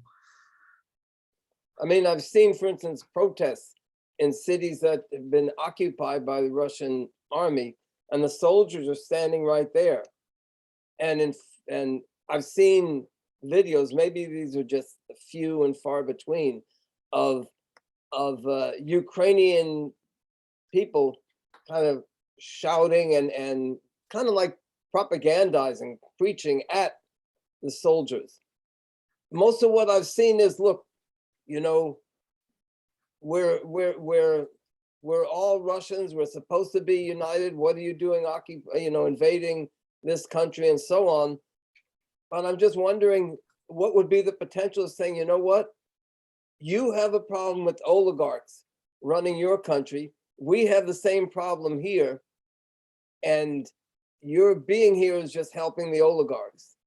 I mean, I've seen, for instance, protests in cities that have been occupied by the Russian army, and the soldiers are standing right there. And I've seen videos, maybe these are just a few and far between, of Ukrainian people kind of shouting and kind of like propagandizing, preaching at the soldiers. Most of what I've seen is, look, you know, we're all Russians. We're supposed to be united. What are you doing, invading this country and so on? But I'm just wondering, what would be the potential of saying, you know what? You have a problem with oligarchs running your country. We have the same problem here. And your being here is just helping the oligarchs.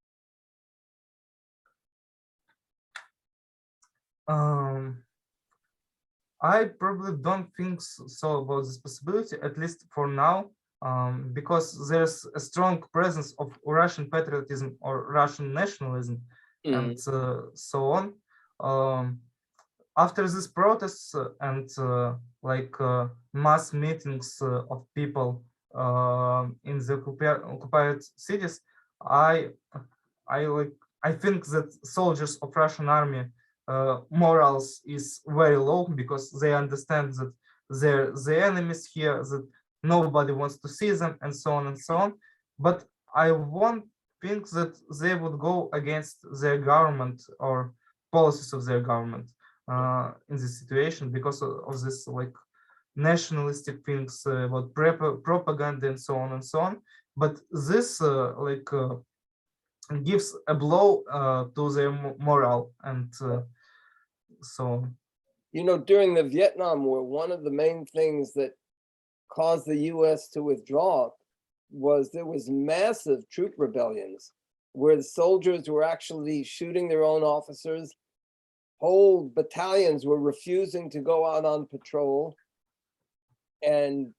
I probably don't think so about this possibility, at least for now, because there's a strong presence of Russian patriotism or Russian nationalism and so on. After these protests and mass meetings of people in the occupied cities, I think that soldiers of Russian army morals is very low because they understand that they're the enemies here, that nobody wants to see them, and so on and so on. But I won't think that they would go against their government or policies of their government in this situation because of this nationalistic things about propaganda and so on and so on. But this gives a blow to their morale and so. During the Vietnam War, one of the main things that caused the US to withdraw was there was massive troop rebellions where the soldiers were actually shooting their own officers. Whole battalions were refusing to go out on patrol. And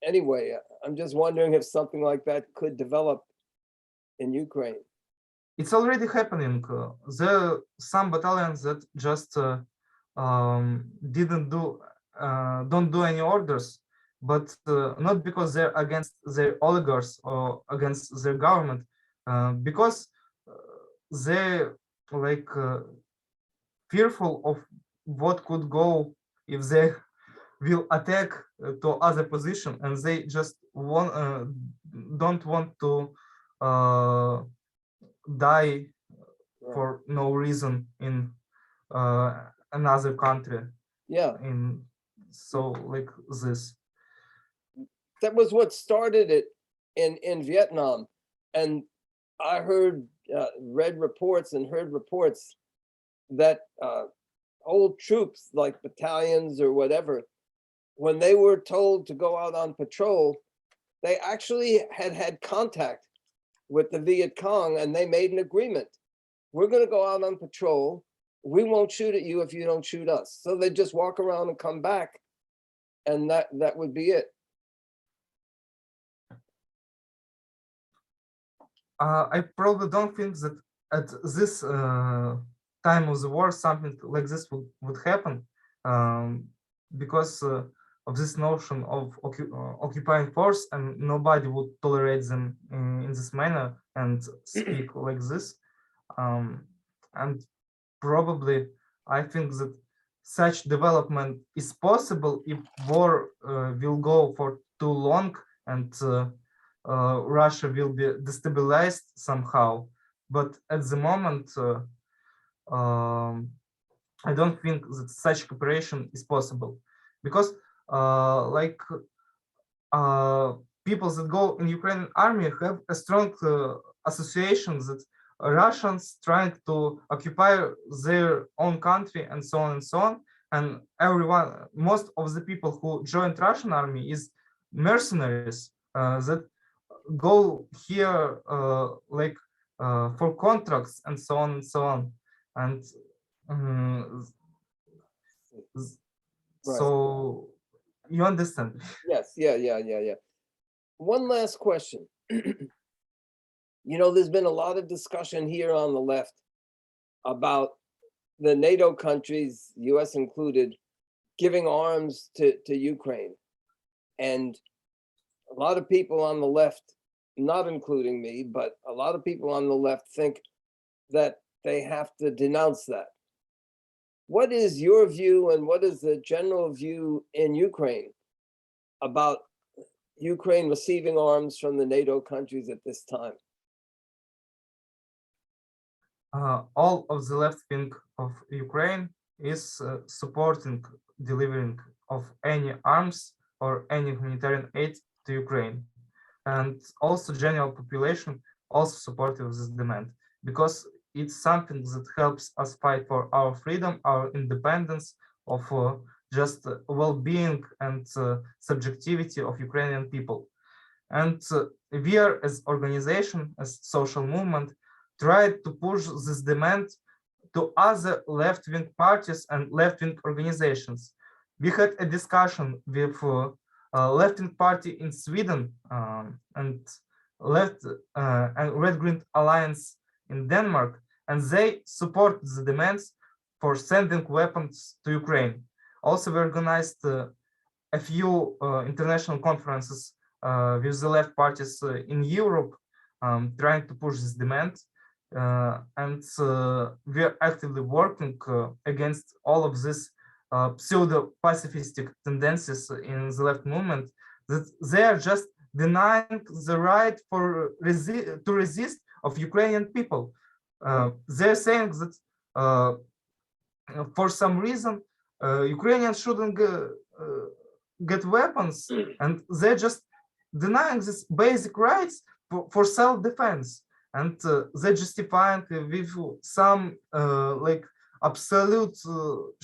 anyway, I'm just wondering if something like that could develop in Ukraine. It's already happening. There are some battalions that just don't do any orders, but not because they're against their oligarchs or against their government, because they're fearful of what could go if they will attack to other position, and they just don't want to die for no reason in another country. Yeah. This. That was what started it in Vietnam. And I read reports and heard reports that old troops like battalions or whatever, when they were told to go out on patrol, they actually had contact with the Viet Cong, and they made an agreement. We're going to go out on patrol. We won't shoot at you if you don't shoot us. So they just walk around and come back, and that would be it. I probably don't think that at this time of the war something like this would happen, because of this notion of occupying force, and nobody would tolerate them in this manner and speak like this. And probably I think that such development is possible if war will go for too long and Russia will be destabilized somehow. But at the moment, I don't think that such cooperation is possible, because people that go in Ukrainian army have a strong associations that Russians trying to occupy their own country and so on and so on. And most of the people who joined Russian army is mercenaries that go here for contracts and so on and so on. And Right. so you understand. Yes, yeah. One last question. There's been a lot of discussion here on the left about the NATO countries, US included, giving arms to Ukraine. And a lot of people on the left, not including me, but a lot of people on the left think that they have to denounce that. What is your view and what is the general view in Ukraine about Ukraine receiving arms from the NATO countries at this time? All of the left wing of Ukraine is supporting delivering of any arms or any humanitarian aid to Ukraine. And also general population also supportive of this demand, because it's something that helps us fight for our freedom, our independence, of just well-being and subjectivity of Ukrainian people. And we are, as organization, as social movement, tried to push this demand to other left-wing parties and left-wing organizations. We had a discussion with left-wing party in Sweden and Red-Green Alliance in Denmark, and they support the demands for sending weapons to Ukraine. Also, we organized a few international conferences with the left parties in Europe, trying to push this demand. And we are actively working against all of these pseudo-pacifistic tendencies in the left movement, that they are just denying the right to resist of Ukrainian people. They're saying that for some reason Ukrainians shouldn't get weapons, and they're just denying these basic rights for self-defense. And they justifying with some absolute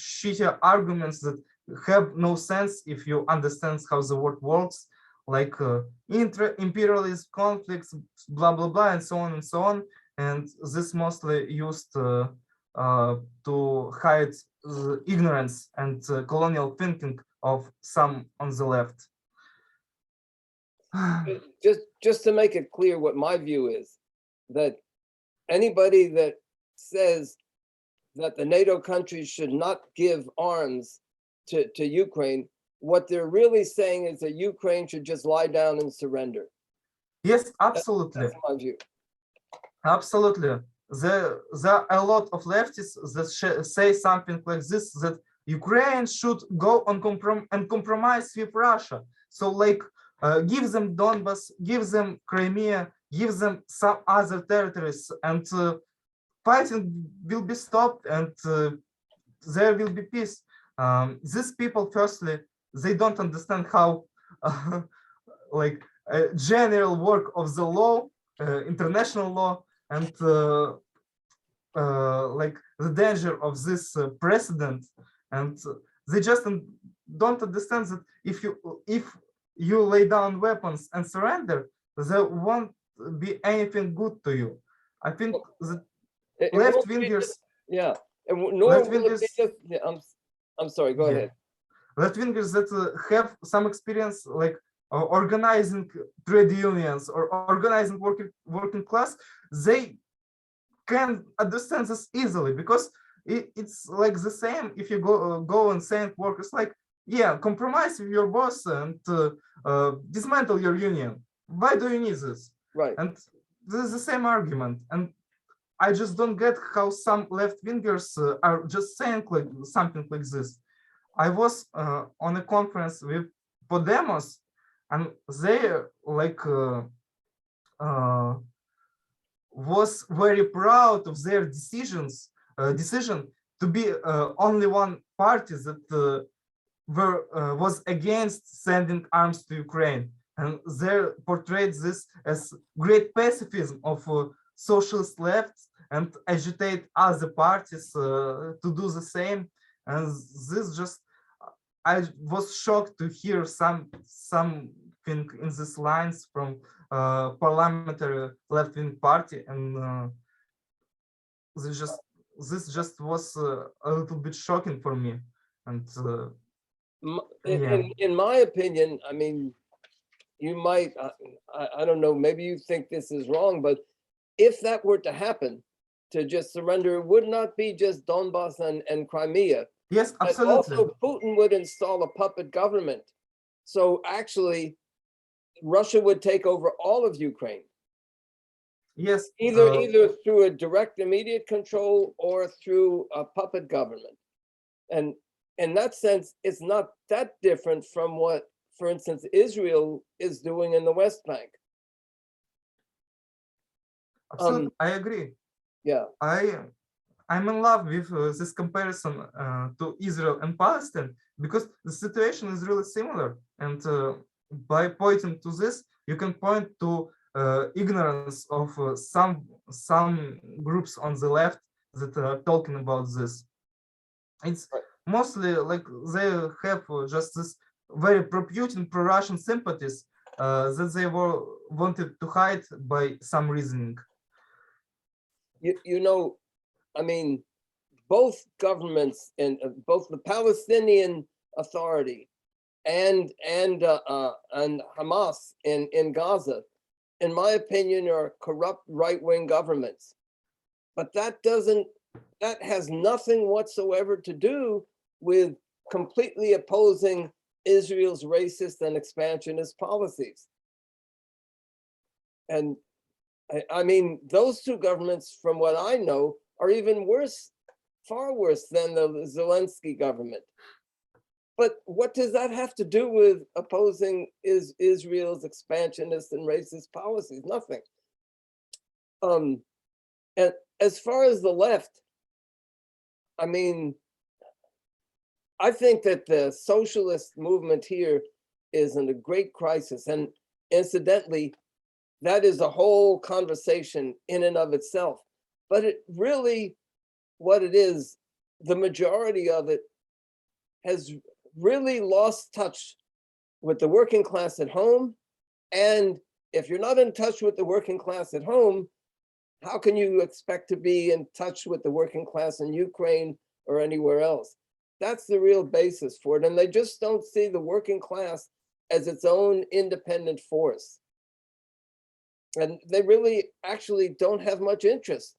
shitty arguments that have no sense if you understand how the world works, like intra-imperialist conflicts, blah blah blah, and so on and so on. And this mostly used to hide ignorance and colonial thinking of some on the left. Just to make it clear what my view is, that anybody that says that the NATO countries should not give arms to Ukraine, what they're really saying is that Ukraine should just lie down and surrender. Yes, absolutely. That's my view. Absolutely. There are a lot of leftists that say something like this, that Ukraine should go on compromise with Russia. So give them Donbas, give them Crimea, give them some other territories, and fighting will be stopped, and there will be peace. These people, firstly, they don't understand how general work of the law, international law, and the danger of this precedent. And they just don't understand that if you lay down weapons and surrender, there won't be anything good to you. I think that left-wingers... Yeah, nor will it be just... I'm sorry, go ahead. Left-wingers that have some experience organizing trade unions or organizing working class, they can understand this easily, because it's like the same if you go and say workers compromise with your boss and dismantle your union. Why do you need this? Right. And this is the same argument. And I just don't get how some left-wingers are just saying something like this. I was on a conference with Podemos, and they was very proud of their decision to be only one party that was against sending arms to Ukraine, and they portrayed this as great pacifism of socialist left and agitate other parties to do the same. And this just, I was shocked to hear something in these lines from parliamentary left-wing party, and this just was a little bit shocking for me. And yeah. In my opinion, I mean, you might, I don't know, maybe you think this is wrong, but if that were to happen, to just surrender, it would not be just Donbass and Crimea. Yes, But absolutely. also Putin would install a puppet government. So actually, Russia would take over all of Ukraine, Yes, either through a direct immediate control or through a puppet government. And in that sense, it's not that different from what, for instance, Israel is doing in the West Bank. absolutely, I agree. Yeah. I'm in love with this comparison to Israel and Palestine, because the situation is really similar. And by pointing to this, you can point to ignorance of some groups on the left that are talking about this. It's mostly like they have just this very pro-Putin, pro-Russian sympathies that they were wanted to hide by some reasoning. You know, I mean, both governments and both the Palestinian Authority and Hamas in Gaza, in my opinion, are corrupt right-wing governments. But that has nothing whatsoever to do with completely opposing Israel's racist and expansionist policies. And I mean, those two governments, from what I know, are even worse, far worse than the Zelensky government. But what does that have to do with opposing Israel's expansionist and racist policies? Nothing. And as far as the left, I mean, I think that the socialist movement here is in a great crisis. And incidentally, that is a whole conversation in and of itself. But it really, what it is, the majority of it has really lost touch with the working class at home. And if you're not in touch with the working class at home, how can you expect to be in touch with the working class in Ukraine or anywhere else? That's the real basis for it. And they just don't see the working class as its own independent force. And they really actually don't have much interest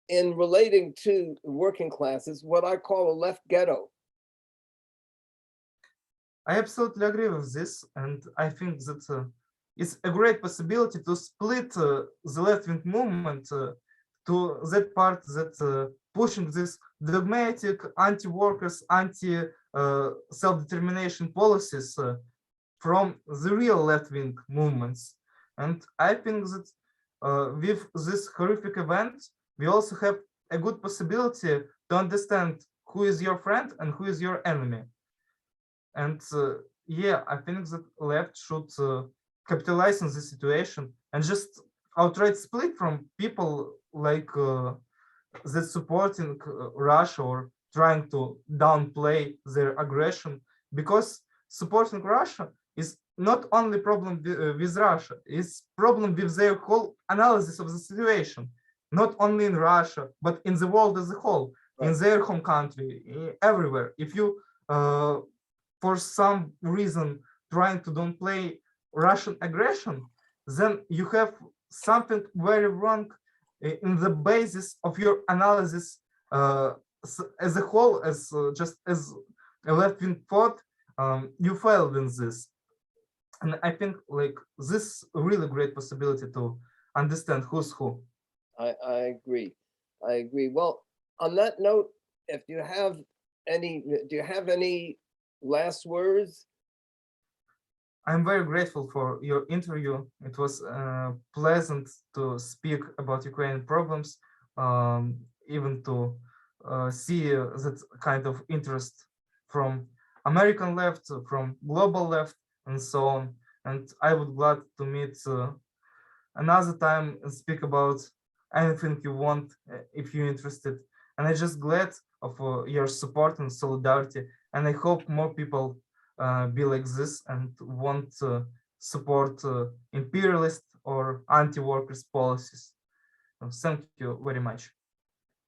in relating to the working classes, what I call a left ghetto. I absolutely agree with this, and I think that it's a great possibility to split the left-wing movement to that part that pushing this dogmatic anti-workers, anti-self-determination policies from the real left-wing movements. And I think that with this horrific event, we also have a good possibility to understand who is your friend and who is your enemy. And yeah, I think that left should capitalize on this situation and just outright split from people like that supporting Russia or trying to downplay their aggression, because supporting Russia is not only problem with Russia, it's problem with their whole analysis of the situation, not only in Russia, but in the world as a whole, in their home country, everywhere. If you, for some reason, trying to downplay Russian aggression, then you have something very wrong in the basis of your analysis as a whole, as just as a left-wing thought. You failed in this. And I think like this really great possibility to understand who's who. I agree. I agree. Well, on that note, if you have any, do you have any last words? I'm very grateful for your interview. It was pleasant to speak about Ukrainian problems, even to see that kind of interest from American left, from global left, and so on. And I would glad to meet another time and speak about anything you want if you're interested. And I'm just glad of your support and solidarity. And I hope more people be like this and won't support imperialist or anti-workers policies. Thank you very much.